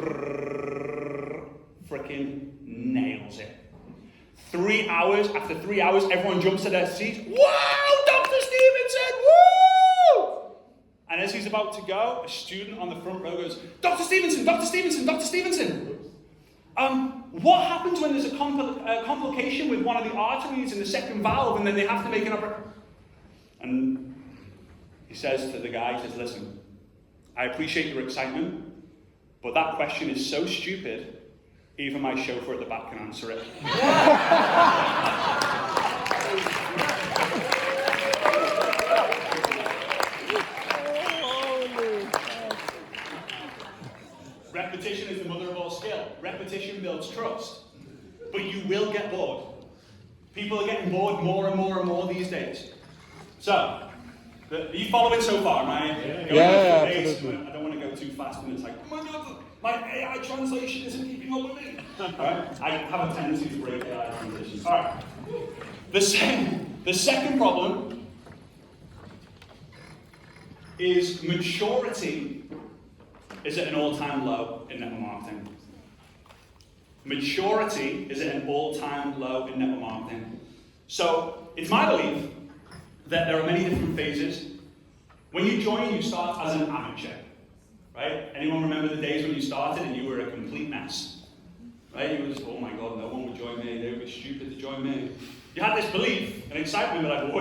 Frickin' nails it. 3 hours, after 3 hours, everyone jumps to their seats. Wow, Dr. Stevenson, woo! And as he's about to go, a student on the front row goes, Dr. Stevenson, Dr. Stevenson, Dr. Stevenson. What happens when there's a complication with one of the arteries in the second valve and then they have to make an operation? And he says to the guy, he says, listen, I appreciate your excitement, but that question is so stupid, even my chauffeur at the back can answer it. Repetition is the mother of all skill. Repetition builds trust. But you will get bored. People are getting bored more and more and more these days. So, are you following so far, am I? Yeah, absolutely. I don't want to go too fast and it's like, oh my God, my AI translation isn't keeping up with me. Alright? I have a tendency to break AI translations. Alright. The second problem is maturity is at an all-time low in network marketing. Maturity is at an all-time low in network marketing. So, it's my belief that there are many different phases. When you join, you start as an amateur, right? Anyone remember the days when you started and you were a complete mess? Right? You were just, oh my God, no one would join me. They would be stupid to join me. You had this belief and excitement, like,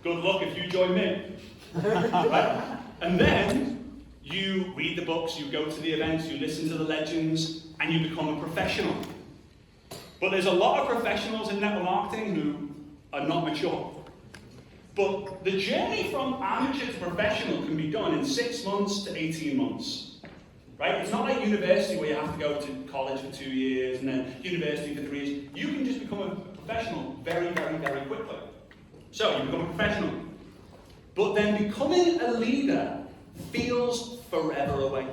good luck if you join me. Right? And then you read the books, you go to the events, you listen to the legends, and you become a professional. But there's a lot of professionals in network marketing who are not mature. But the journey from amateur to professional can be done in 6 months to 18 months. Right? It's not like university where you have to go to college for 2 years and then university for 3 years. You can just become a professional very, very, very quickly. So you become a professional. But then becoming a leader feels forever away.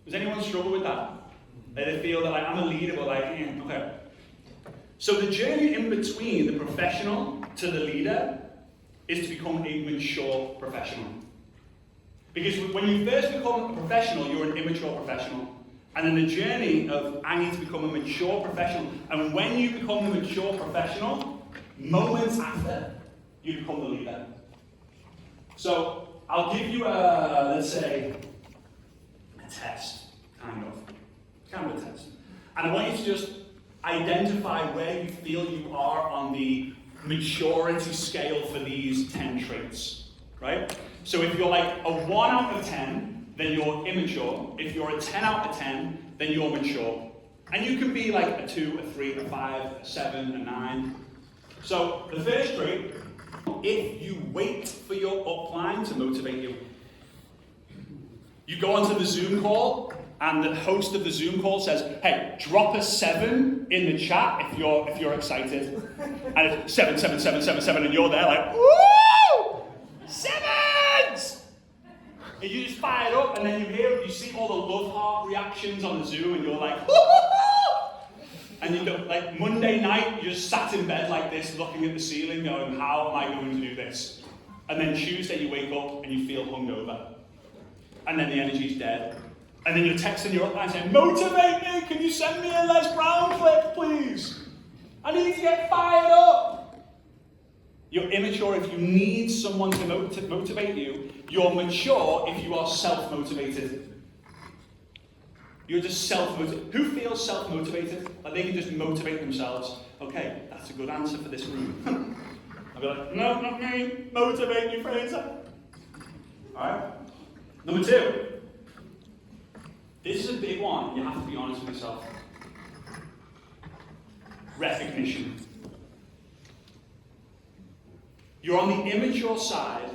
Does anyone struggle with that? They feel that like, I'm a leader, but like, okay. So the journey in between the professional to the leader is to become a mature professional. Because when you first become a professional, you're an immature professional. And then the journey of, I need to become a mature professional. And when you become the mature professional, moments after, you become the leader. So I'll give you let's say, a test, kind of a test. And I want you to just identify where you feel you are on the maturity scale for these 10 traits, right? So if you're like a 1 out of 10, then you're immature. If you're a 10 out of 10, then you're mature. And you can be like a 2, a 3, a 5, a 7, a 9. So the first trait, if you wait for your upline to motivate you. You go onto the Zoom call, and the host of the Zoom call says, hey, drop a 7 in the chat if you're excited. And it's 7, 7, 7, 7, 7, and you're there like, woo! 7s! And you just fire it up, and then you see all the love heart reactions on the Zoom, and you're like, woo! And you go, like, Monday night, you're just sat in bed like this, looking at the ceiling, going, how am I going to do this? And then Tuesday, you wake up, and you feel hungover. And then the energy's dead. And then you're texting your upline saying, motivate me, can you send me a Les Brown clip, please? I need to get fired up. You're immature if you need someone to motivate you. You're mature if you are self-motivated. You're just self-motivated. Who feels self-motivated? Like they can just motivate themselves. Okay, that's a good answer for this room. I'll be like, no, not me. Motivate me, Fraser. Alright? Number 2. This is a big one. You have to be honest with yourself. Recognition. You're on the immature side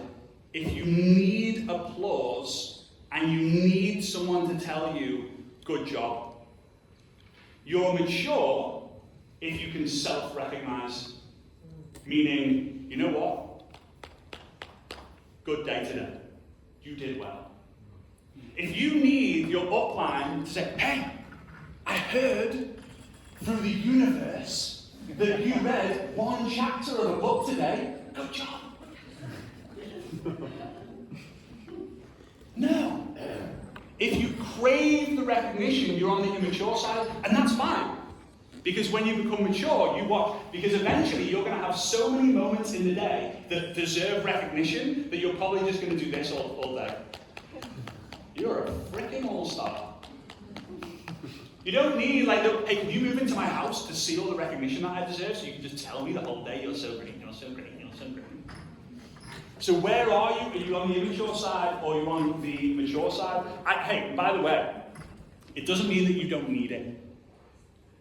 if you need applause and you need someone to tell you, good job. You're mature if you can self-recognize. Meaning, you know what? Good day today. You did well. If you need your upline to say, hey, I heard through the universe that you read 1 chapter of a book today, good job. No. If you crave the recognition, you're on the immature side, and that's fine. Because when you become mature, you watch, because eventually you're going to have so many moments in the day that deserve recognition that you're probably just going to do this all day. You're a freaking all-star. You don't need, like, hey, can you move into my house to see all the recognition that I deserve so you can just tell me the whole day, you're so great, you're so great, you're so great. So where are you? Are you on the immature side or are you on the mature side? Hey, by the way, it doesn't mean that you don't need it.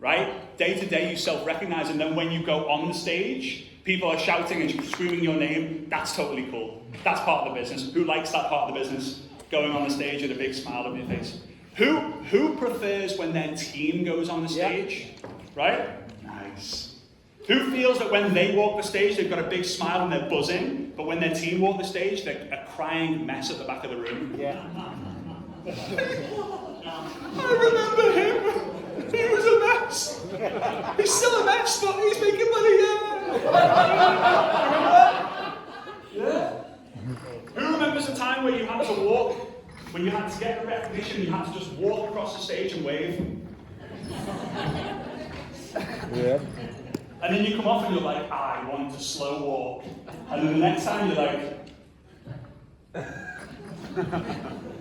Right? Day to day you self-recognize, and then when you go on the stage, people are shouting and screaming your name. That's totally cool. That's part of the business. Who likes that part of the business? Going on the stage with a big smile on your face. Who prefers when their team goes on the stage? Yeah. Right? Nice. Who feels that when they walk the stage, they've got a big smile and they're buzzing, but when their team walk the stage, they're a crying mess at the back of the room? Yeah. I remember him. He was a mess. He's still a mess, but he's making money. Yeah. Who remembers a time where you had to walk, when you had to get the recognition, you had to just walk across the stage and wave? Yeah. And then you come off and you're like, I want to slow walk. And then the next time you're like,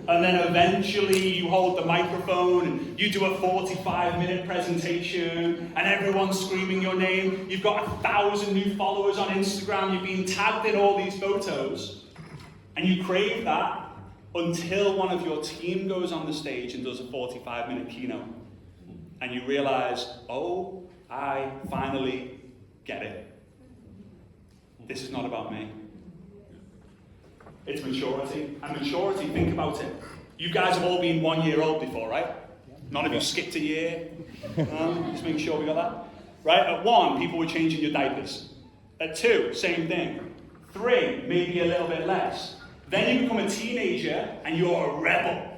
and then eventually you hold the microphone and you do a 45-minute presentation and everyone's screaming your name. You've got 1,000 new followers on Instagram. You've been tagged in all these photos. And you crave that until one of your team goes on the stage and does a 45-minute keynote. And you realize, oh, I finally get it. This is not about me. It's maturity. And maturity, think about it. You guys have all been 1 year old before, right? None of you skipped a year. Just making sure we got that. Right? At 1, people were changing your diapers. At 2, same thing. 3, maybe a little bit less. Then you become a teenager and you're a rebel.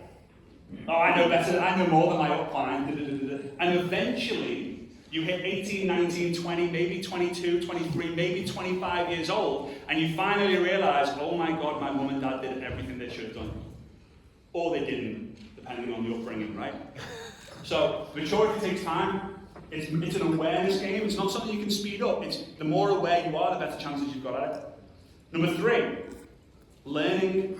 Oh, I know better, I know more than my upline. And eventually, you hit 18, 19, 20, maybe 22, 23, maybe 25 years old, and you finally realize, oh my God, my mum and dad did everything they should have done. Or they didn't, depending on the upbringing, right? So, maturity takes time. It's an awareness game. It's not something you can speed up. It's the more aware you are, the better chances you've got at it. Number 3, learning.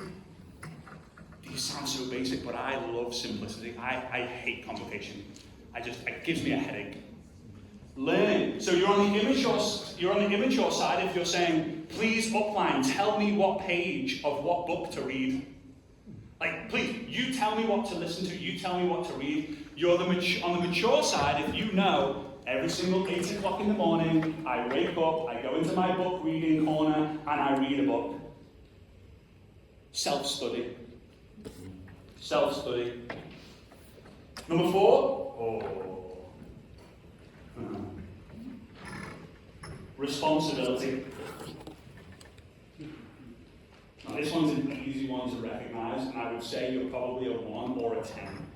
These sound so basic, but I love simplicity. I hate complication. It gives me a headache. Learning. So you're on the immature side if you're saying, please upline, tell me what page of what book to read. Like, please, you tell me what to listen to, you tell me what to read. You're on the mature side if you know every single 8 o'clock in the morning, I wake up, I go into my book reading corner, and I read a book. Self-study. Self-study. Number 4, responsibility. Now, this one's an easy one to recognize, and I would say you're probably a 1 or a 10.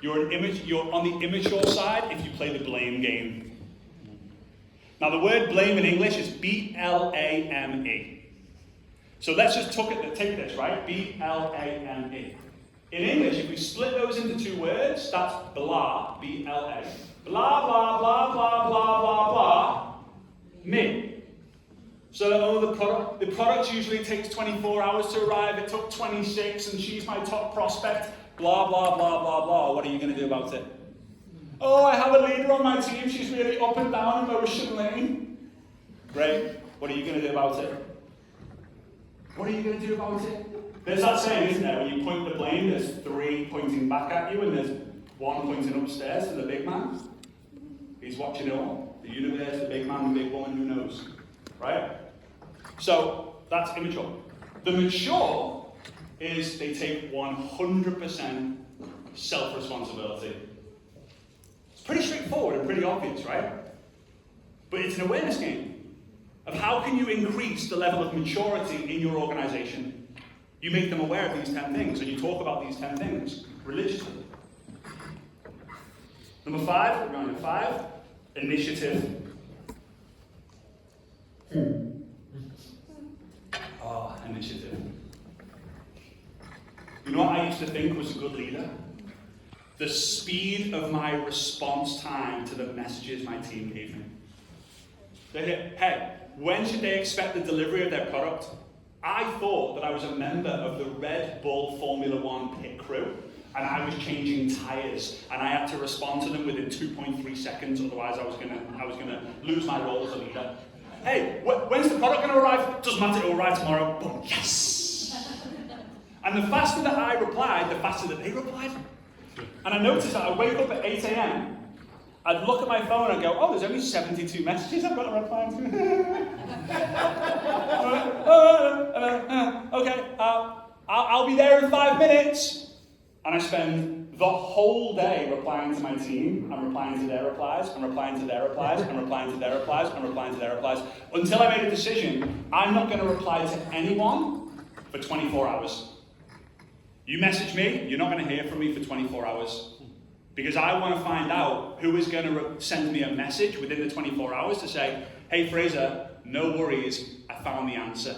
You're on the immature side if you play the blame game. Now, the word blame in English is B-L-A-M-E. So let's just take this, right? B-L-A-M-E. In English, if we split those into 2 words, that's blah, B-L-A. Blah, blah, blah, blah, blah, blah, blah, me. So the product usually takes 24 hours to arrive. It took 26, and she's my top prospect. Blah, blah, blah, blah, blah. What are you going to do about it? Oh, I have a leader on my team. She's really up and down emotionally. Great. What are you going to do about it? What are you going to do about it? There's that saying, isn't there? When you point the blame, there's 3 pointing back at you, and there's 1 pointing upstairs to the big man. He's watching it all. The universe, the big man, the big woman, who knows? Right? So, that's immature. The mature is they take 100% self-responsibility. It's pretty straightforward and pretty obvious, right? But it's an awareness game of how can you increase the level of maturity in your organization. You make them aware of these 10 things, and you talk about these 10 things religiously. Number 5, we're going to 5, initiative. Initiative. You know what I used to think was a good leader? The speed of my response time to the messages my team gave me. Hey, when should they expect the delivery of their product? I thought that I was a member of the Red Bull Formula One pit crew, and I was changing tires, and I had to respond to them within 2.3 seconds, otherwise I was gonna lose my role as a leader. Hey, when's the product going to arrive? Doesn't matter, it'll arrive tomorrow. Boom, yes! And the faster that I replied, the faster that they replied. And I noticed that I wake up at 8 a.m, I'd look at my phone and go, oh, there's only 72 messages I've got to reply to. Okay, I'll be there in 5 minutes. And I spend the whole day replying to my team, and replying to their replies, and replying to their replies, and replying to their replies, and replying to their replies, until I made a decision, I'm not going to reply to anyone for 24 hours. You message me, you're not going to hear from me for 24 hours. Because I want to find out who is going to send me a message within the 24 hours to say, hey Fraser, no worries, I found the answer.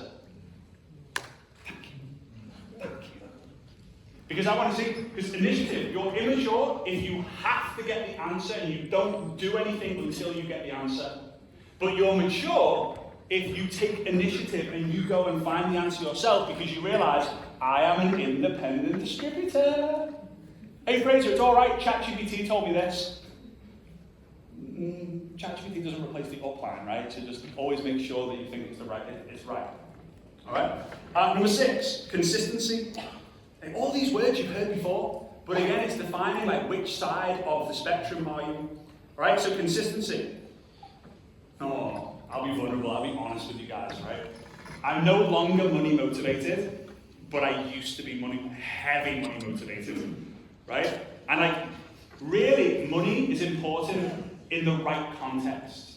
Because I want to see, because initiative, you're immature if you have to get the answer and you don't do anything until you get the answer. But you're mature if you take initiative and you go and find the answer yourself because you realize, I am an independent distributor. Hey Fraser, it's all right, ChatGPT told me this. ChatGPT doesn't replace the upline, right? So just always make sure that you think it's right. All right? Number 6, consistency. Like, all these words you've heard before, but again, it's defining like which side of the spectrum are you. Right? So consistency. Oh, I'll be vulnerable, I'll be honest with you guys, right? I'm no longer money motivated, but I used to be heavy money motivated, right? And like, really, money is important in the right context.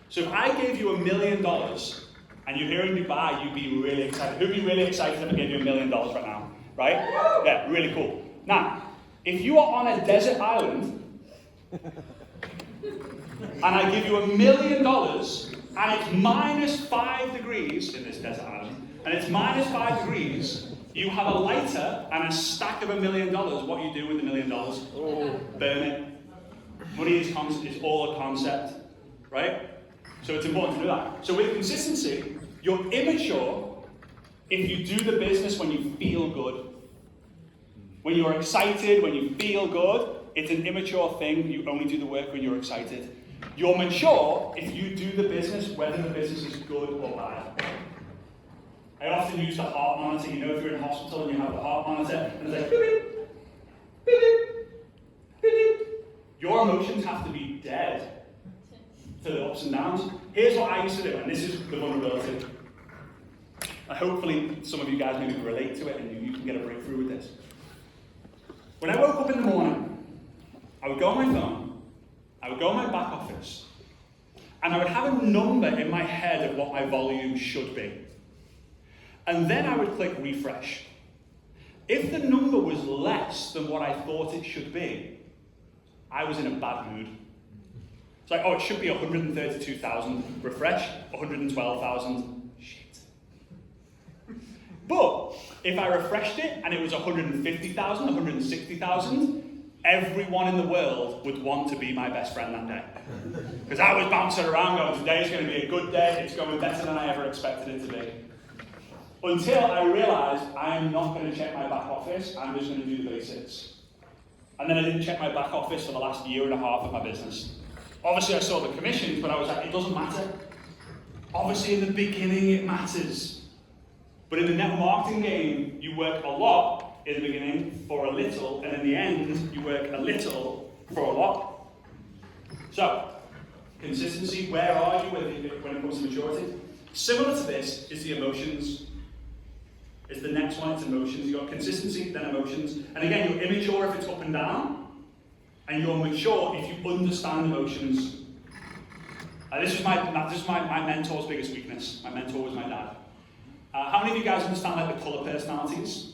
So if I gave you $1 million and you're here in Dubai, you'd be really excited. Who'd be really excited if I gave you $1 million right now? Right? Yeah, really cool. Now, if you are on a desert island and I give you $1 million and it's minus 5 degrees in this desert island, and it's minus 5 degrees, you have a lighter and a stack of $1 million. What do you do with $1 million? Oh. Burn it. Money is all a concept, right? So it's important to do that. So with consistency, you're immature if you do the business when you feel good. When you're excited, when you feel good, it's an immature thing. You only do the work when you're excited. You're mature if you do the business whether the business is good or bad. I often use the heart monitor. You know, if you're in hospital and you have the heart monitor, and it's like, beep, beep, beep, beep, beep. Your emotions have to be dead to the ups and downs. Here's what I used to do, and this is the vulnerability. And hopefully some of you guys maybe relate to it and you can get a breakthrough with this. When I woke up in the morning, I would go on my phone, I would go in my back office, and I would have a number in my head of what my volume should be. And then I would click refresh. If the number was less than what I thought it should be, I was in a bad mood. It's like, oh, it should be 132,000. Refresh, 112,000. Shit. But if I refreshed it and it was 150,000, 160,000, everyone in the world would want to be my best friend that day. Because I was bouncing around going, today's going to be a good day, it's going better than I ever expected it to be. Until I realised I am not going to check my back office, I'm just going to do the basics. And then I didn't check my back office for the last year and a half of my business. Obviously I saw the commissions, but I was like, it doesn't matter. Obviously in the beginning it matters. But in the network marketing game, you work a lot in the beginning for a little, and in the end, you work a little for a lot. So, consistency, where are you when it comes to maturity? Similar to this is the emotions. It's the next one, it's emotions. You've got consistency, then emotions. And again, you're immature if it's up and down, and you're mature if you understand emotions. This is my mentor's biggest weakness. My mentor was my dad. How many of you guys understand like the colour personalities?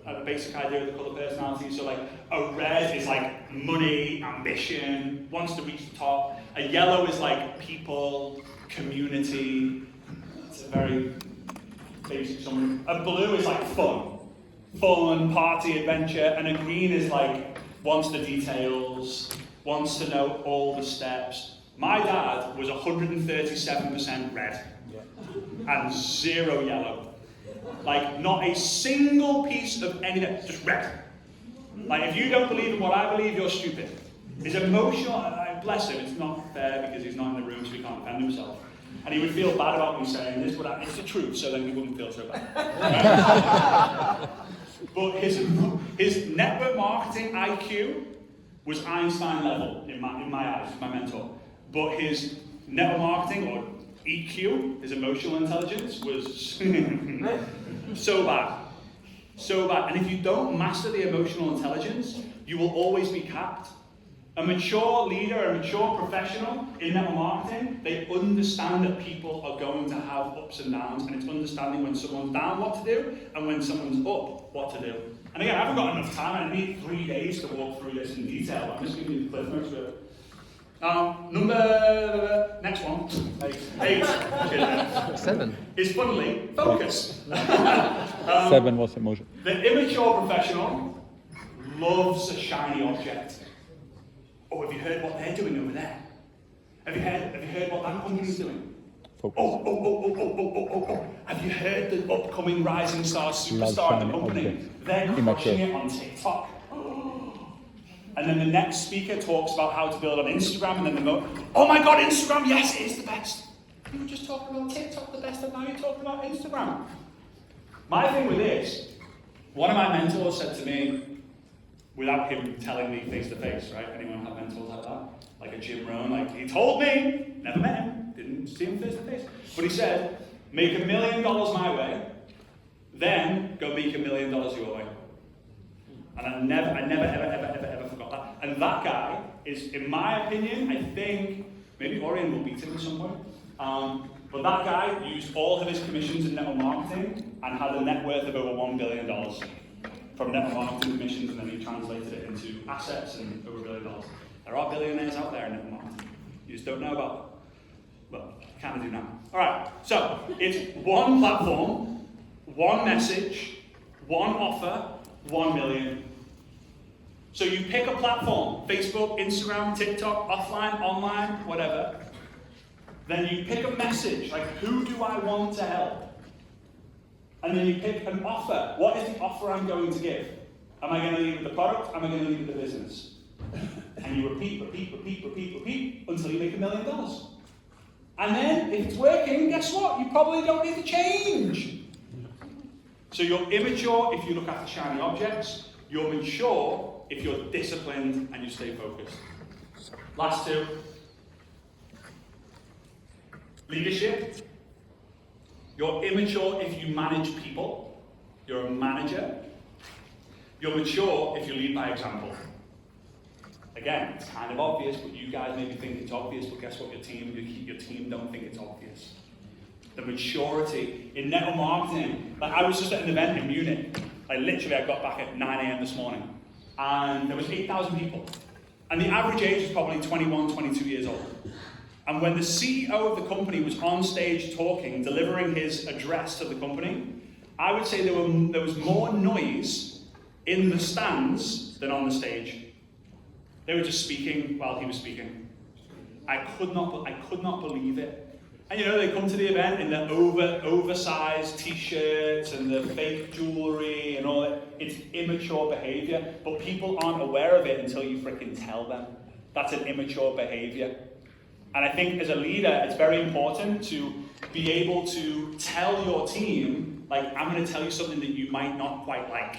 The basic idea of the colour personalities. So like a red is like money, ambition, wants to reach the top. A yellow is like people, community. It's a very basic summary. A blue is like fun, party, adventure. And a green is like wants the details, wants to know all the steps. My dad was 137% red and 0 yellow. Like not a single piece of anything, just red. Like if you don't believe in what I believe, you're stupid. He's emotional, bless him, it's not fair because he's not in the room so he can't defend himself. And he would feel bad about me saying this, but it's the truth, so then he wouldn't feel so bad. But his network marketing IQ was Einstein level in my eyes, my mentor. But his network marketing, or EQ, his emotional intelligence, was so bad. So bad. And if you don't master the emotional intelligence, you will always be capped. A mature leader, a mature professional in network marketing, they understand that people are going to have ups and downs, and it's understanding when someone's down what to do, and when someone's up what to do. And again, I haven't got enough time, I need 3 days to walk through this in detail. I'm just giving you the cliff notes of it. Next one. 8. 7. Is funnily focus. 7 was emotion. The immature professional loves a shiny object. Oh, have you heard what they're doing over there? Have you heard what that company's doing? Focus. Oh. Have you heard the upcoming rising star superstar in the company? Object. They're crushing it on TikTok. And then the next speaker talks about how to build on Instagram, and then they go, oh my god, Instagram, yes, it is the best. You were just talking about TikTok the best, and now you're talking about Instagram. My thing with this, one of my mentors said to me, without him telling me face to face, right? Anyone have mentors like that? Like a Jim Rohn, like he told me, never met him, didn't see him face to face. But he said, make $1 million my way, then go make $1 million your way. And I never, ever forgot that. And that guy is, in my opinion, I think, maybe Orion will beat him at some point. But that guy used all of his commissions in network marketing and had a net worth of over $1 billion from network marketing commissions, and then he translated it into assets and over $1 billion. There are billionaires out there in network marketing. You just don't know about them. Well, you kind of do now. All right, so it's one platform, one message, one offer, 1 million. So you pick a platform, Facebook, Instagram, TikTok, offline, online, whatever. Then you pick a message, like who do I want to help? And then you pick an offer. What is the offer I'm going to give? Am I going to lead with the product? Am I going to lead with the business? And you repeat until you make $1 million. And then, if it's working, guess what? You probably don't need to change. So you're immature if you look after shiny objects. You're mature if you're disciplined and you stay focused. Last two. Leadership. You're immature if you manage people. You're a manager. You're mature if you lead by example. Again, it's kind of obvious, but you guys maybe think it's obvious, but guess what? Your team don't think it's obvious. The maturity in network marketing. Like I was just at an event in Munich. Like literally I got back at 9 a.m. this morning. And there was 8,000 people. And the average age was probably 21, 22 years old. And when the CEO of the company was on stage talking, delivering his address to the company, I would say there was more noise in the stands than on the stage. They were just speaking while he was speaking. I could not believe it. And you know, they come to the event in the oversized t-shirts and the fake jewelry and all that. It's immature behavior, but people aren't aware of it until you freaking tell them. That's an immature behavior. And I think as a leader, it's very important to be able to tell your team, like, I'm going to tell you something that you might not quite like,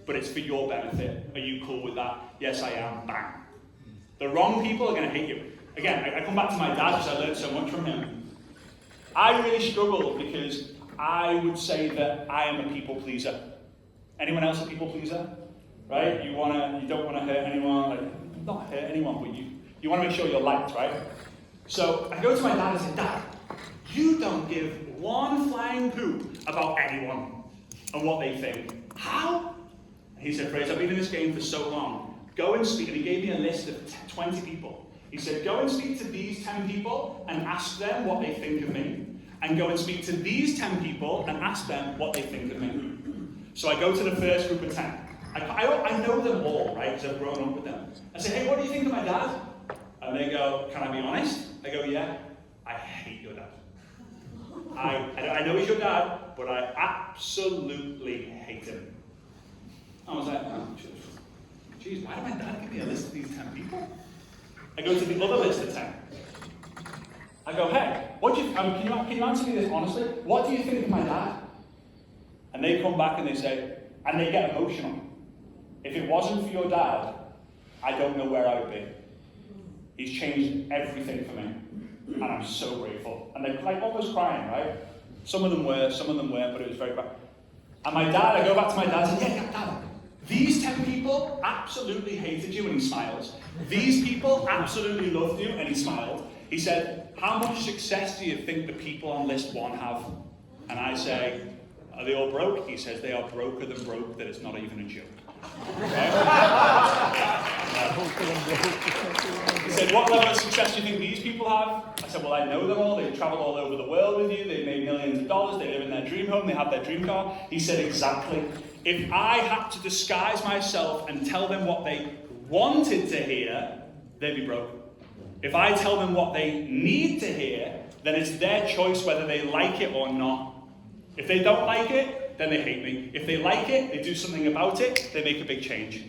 but it's for your benefit. Are you cool with that? Yes, I am. Bang. The wrong people are going to hate you. Again, I come back to my dad because I learned so much from him. I really struggle because I would say that I am a people pleaser. Anyone else a people pleaser? Right? You don't want to hurt anyone, like, not hurt anyone, but you want to make sure you're liked, right? So I go to my dad and say, Dad, you don't give one flying poop about anyone and what they think. How? And he said, Fraser, I've been in this game for so long. Go and speak. And he gave me a list of 20 people. He said, go and speak to these 10 people and ask them what they think of me. And go and speak to these 10 people and ask them what they think of me. So I go to the first group of 10. I know them all, right, because I've grown up with them. I say, hey, what do you think of my dad? And they go, can I be honest? I go, yeah, I hate your dad. I know he's your dad, but I absolutely hate him. I was like, oh, geez, why did my dad give me a list of these 10 people? I go to the other list of 10. I go, hey, can you answer me this honestly? What do you think of my dad? And they come back and they say, and they get emotional. If it wasn't for your dad, I don't know where I would be. He's changed everything for me. And I'm so grateful. And they're like almost crying, right? Some of them were, but it was very bad. And my dad, I go back to my dad and say, yeah, Dad, these 10 people absolutely hated you, and he smiles. These people absolutely loved you, and he smiled. He said, how much success do you think the people on list 1 have? And I say, are they all broke? He says, they are broker than broke, that it's not even a joke. He said, what level of success do you think these people have? I said, well, I know them all. They've traveled all over the world with you. They've made millions of dollars. They live in their dream home. They have their dream car. He said, exactly. If I had to disguise myself and tell them what they wanted to hear, they'd be broke. If I tell them what they need to hear, then it's their choice whether they like it or not. If they don't like it, then they hate me. If they like it, they do something about it, they make a big change.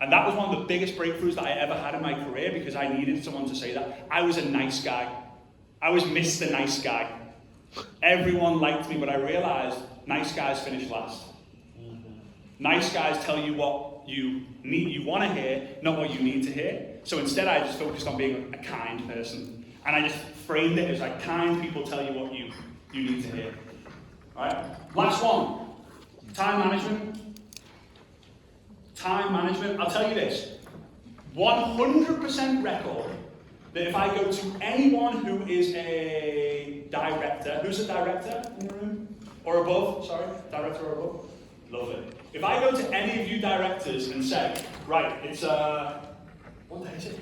And that was one of the biggest breakthroughs that I ever had in my career, because I needed someone to say that. I was a nice guy. I was Mr. Nice Guy. Everyone liked me, but I realized nice guys finish last. Nice guys tell you what you want to hear, not what you need to hear. So instead I just focused on being a kind person. And I just framed it as like kind people tell you what you need to hear. Alright? Last one. Time management. Time management. I'll tell you this. 100% record that if I go to anyone who is a director, who's a director in the room? Or above, sorry, director or above? Love it. If I go to any of you directors and say, right, it's what day is it?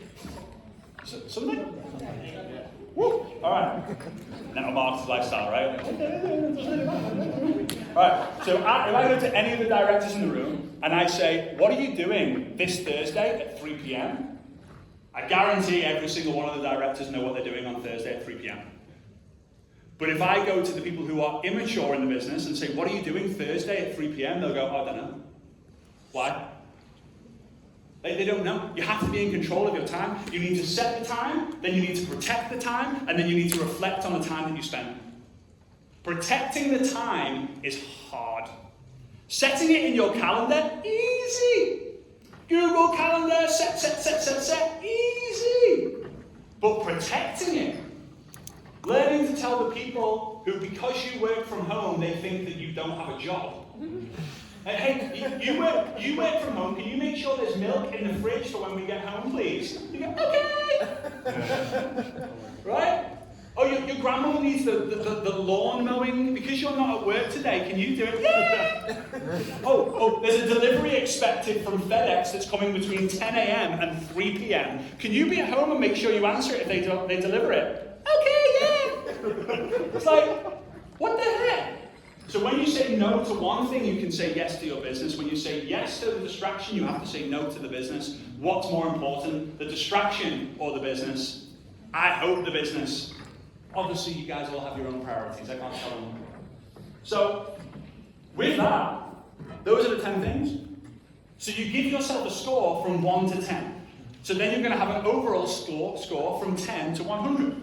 Sunday? Woo! Alright. Now Mark's lifestyle, right? Alright, so if I go to any of the directors in the room and I say, what are you doing this Thursday at 3 p.m? I guarantee every single one of the directors know what they're doing on Thursday at 3 p.m. But if I go to the people who are immature in the business and say, what are you doing Thursday at 3 p.m? They'll go, oh, I don't know. Why? They don't know. You have to be in control of your time. You need to set the time, then you need to protect the time, and then you need to reflect on the time that you spend. Protecting the time is hard. Setting it in your calendar, easy. Google Calendar, set, easy. But protecting it, learning to tell the people who, because you work from home, they think that you don't have a job. Hey, you work from home, can you make sure there's milk in the fridge for when we get home, please? You go, okay. Right? Oh, your grandma needs the lawn mowing because you're not at work today. Can you do it? Yeah. Oh, there's a delivery expected from FedEx that's coming between 10 a.m. and 3 p.m. Can you be at home and make sure you answer it if they deliver it? Okay, yeah. It's like, what the heck? So when you say no to one thing, you can say yes to your business. When you say yes to the distraction, you have to say no to the business. What's more important, the distraction or the business? I hope the business. Obviously, you guys all have your own priorities. I can't tell them. So, with that, those are the 10 things. So you give yourself a score from 1 to 10. So then you're going to have an overall score from 10 to 100.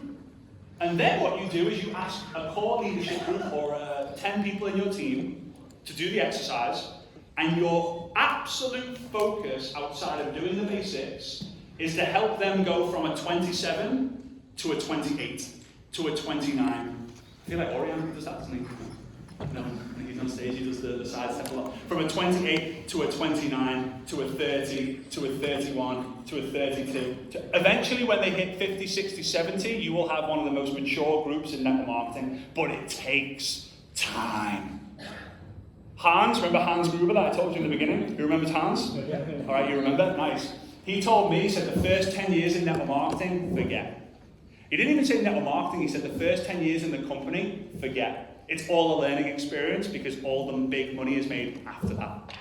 And then what you do is you ask a core leadership group or 10 people in your team to do the exercise, and your absolute focus outside of doing the basics is to help them go from a 27 to a 28 to a 29. I feel like Orion does that, doesn't he? No, when he's on stage, he does the side step a lot. From a 28 to a 29 to a 30 to a 31 to a 32. Eventually, when they hit 50, 60, 70, you will have one of the most mature groups in network marketing, but it takes time. Hans, remember Hans Gruber that I told you in the beginning? Who remembers Hans? All right, you remember? Nice. He told me, he said the first 10 years in network marketing, forget. He didn't even say network marketing, he said the first 10 years in the company, forget. It's all a learning experience because all the big money is made after that.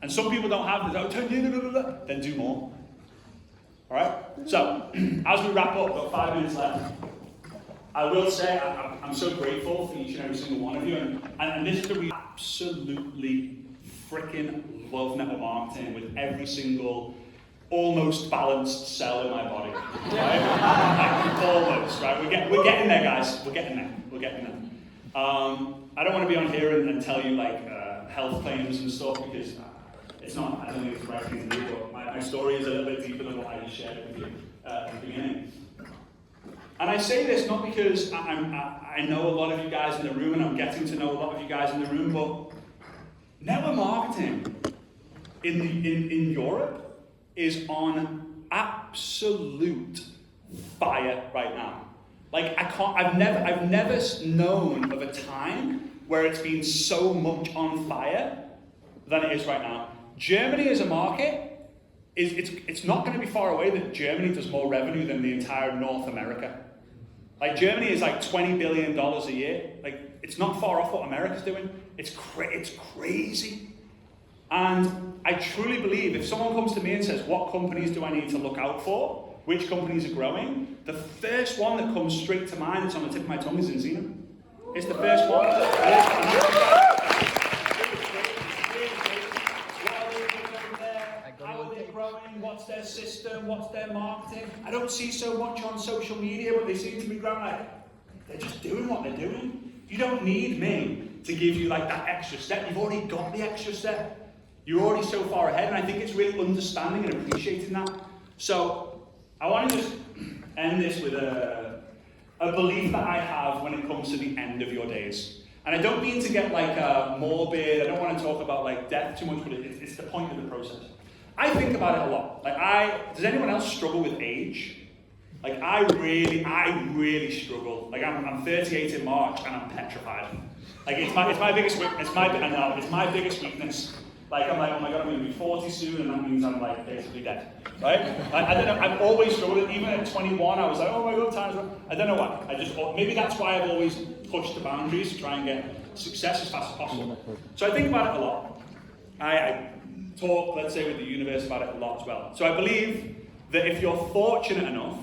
And some people don't have this, 10 years, then do more. All right? So, as we wrap up, we've got 5 minutes left. I will say I'm so grateful for each and every single one of you. And this is the reason I absolutely freaking love network marketing with every single almost balanced cell in my body, right? Almost, right? We're getting there, guys. We're getting there. I don't want to be on here and tell you like health claims and stuff because it's not. I don't think it's the right thing to do. But my story is a little bit deeper than what I just shared with you at the beginning. And I say this not because I know a lot of you guys in the room, and I'm getting to know a lot of you guys in the room, but network marketing in Europe is on absolute fire right now. Like I've never known of a time where it's been so much on fire than it is right now. Germany as a market it's not going to be far away that Germany does more revenue than the entire North America. Like Germany is like $20 billion a year. Like it's not far off what America's doing. It's crazy. And I truly believe if someone comes to me and says, what companies do I need to look out for? Which companies are growing? The first one that comes straight to mind, it's on the tip of my tongue, is nCino. It's the first one. How are they growing? What's their system? What's their marketing? I don't see so much on social media, but they seem to be growing like, they're just doing what they're doing. You don't need me to give you like that extra step. You've already got the extra step. You're already so far ahead, and I think it's really understanding and appreciating that. So I want to just end this with a belief that I have when it comes to the end of your days. And I don't mean to get like morbid, I don't want to talk about like death too much, but it's the point of the process. I think about it a lot. Does anyone else struggle with age? Like I really struggle. Like I'm 38 in March and I'm petrified. Like it's my biggest weakness. It's my biggest weakness. Like I'm like, oh my god, I'm going to be 40 soon, and that means I'm like basically dead, right? I don't know. I've always struggled. Even at 21, I was like, oh my god, time's up. I don't know why. Maybe that's why I've always pushed the boundaries to try and get success as fast as possible. So I think about it a lot. I talk, let's say, with the universe about it a lot as well. So I believe that if you're fortunate enough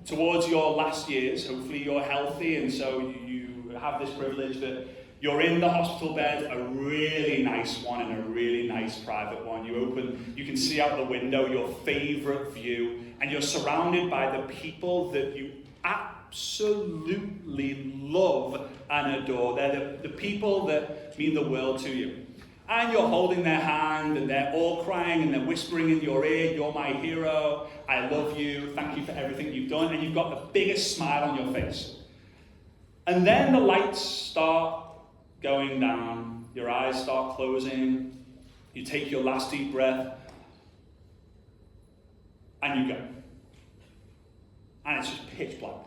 towards your last years, hopefully you're healthy, and so you have this privilege that you're in the hospital bed, a really nice one and a really nice private one. You can see out the window your favorite view, and you're surrounded by the people that you absolutely love and adore. They're the people that mean the world to you. And you're holding their hand, and they're all crying, and they're whispering in your ear, you're my hero, I love you, thank you for everything you've done, and you've got the biggest smile on your face. And then the lights start going down, your eyes start closing, you take your last deep breath, and you go. And it's just pitch black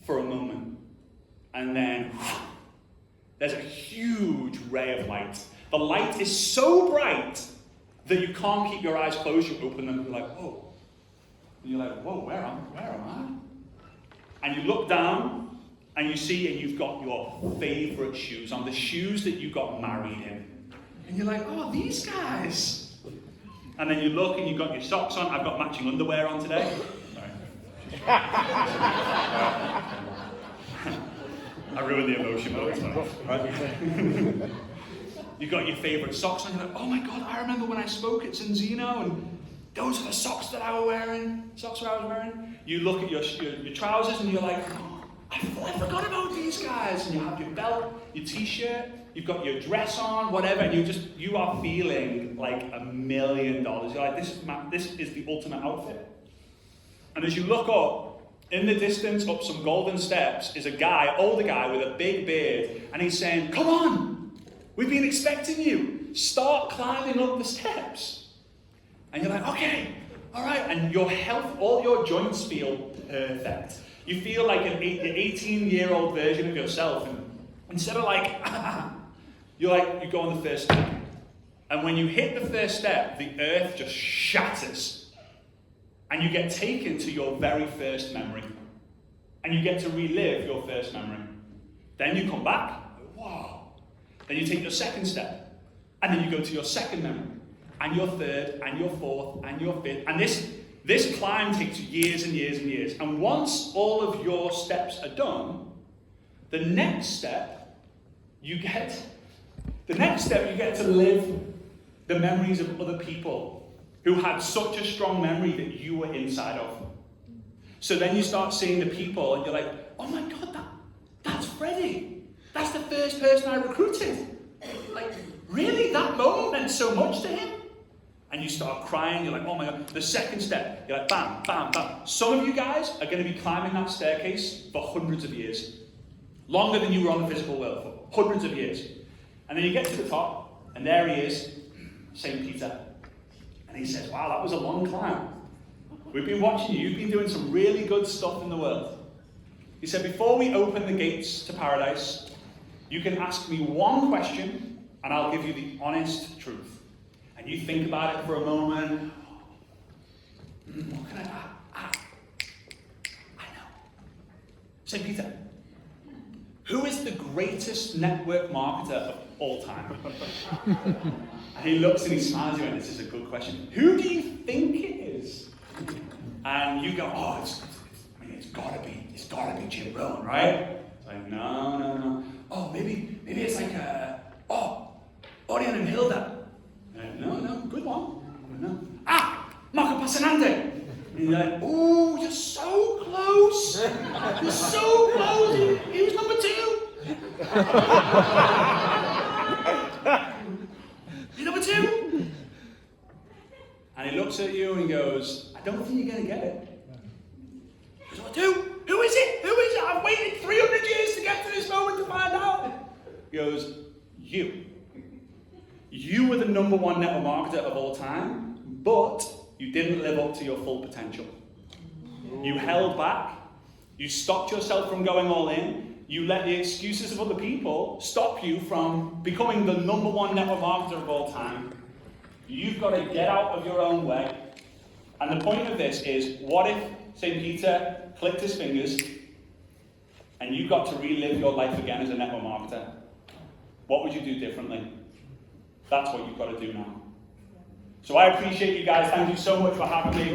for a moment. And then there's a huge ray of light. The light is so bright that you can't keep your eyes closed. You open them and you're like, whoa. And you're like, whoa, where am I? And you look down and you see, and you've got your favorite shoes on, the shoes that you got married in. And you're like, oh, these guys. And then you look and you've got your socks on. I've got matching underwear on today. Sorry. I ruined the emotion, but it's fine. Right? You've got your favourite socks on, you're like, oh my god, I remember when I spoke at Zinzino, and those are the socks that I was wearing. You look at your trousers and you're like, oh, I forgot about these guys. And you have your belt, your t-shirt, you've got your dress on, whatever, and you are feeling like $1 million. You're like, this is the ultimate outfit. And as you look up, in the distance, up some golden steps, is older guy with a big beard, and he's saying, come on! We've been expecting you. Start climbing up the steps. And you're like, okay, all right. And your health, all your joints feel perfect. You feel like an 18-year-old version of yourself. And instead of like, you go on the first step. And when you hit the first step, the earth just shatters. And you get taken to your very first memory. And you get to relive your first memory. Then you come back. Wow. Then you take your second step, and then you go to your second memory, and your third, and your fourth, and your fifth. And this climb takes years and years and years. And once all of your steps are done, the next step you get to live the memories of other people who had such a strong memory that you were inside of. So then you start seeing the people, and you're like, oh my god, that's Freddie. That's the first person I recruited. Like, really? That moment meant so much to him? And you start crying, you're like, oh my god. The second step, you're like, bam, bam, bam. Some of you guys are going to be climbing that staircase for hundreds of years. Longer than you were on the physical world, for hundreds of years. And then you get to the top, and there he is, St. Peter. And he says, wow, that was a long climb. We've been watching you. You've been doing some really good stuff in the world. He said, before we open the gates to paradise, you can ask me one question, and I'll give you the honest truth. And you think about it for a moment. What can I know. St. Peter, who is the greatest network marketer of all time? And he looks and he smiles at you, and this is a good question. Who do you think it is? And you go, oh, it's gotta be Jim Rohn, right? It's like, no. Oh, maybe it's like, Orion and Hilda. No, good one. No. Marco Passanante. And you're like, oh, you're so close. You're so close. He was number 2. You're number 2. looks at you and he goes, I don't think you're going to get it. He goes, who? Who is it? Who is it? I've waited 300 years to get to this moment to find out. He goes, you. You were the #1 network marketer of all time, but you didn't live up to your full potential. You held back. You stopped yourself from going all in. You let the excuses of other people stop you from becoming the #1 network marketer of all time. You've got to get out of your own way. And the point of this is, what if St. Peter clicked his fingers and you got to relive your life again as a network marketer? What would you do differently? That's what you've got to do now. So I appreciate you guys. Thank you so much for having me.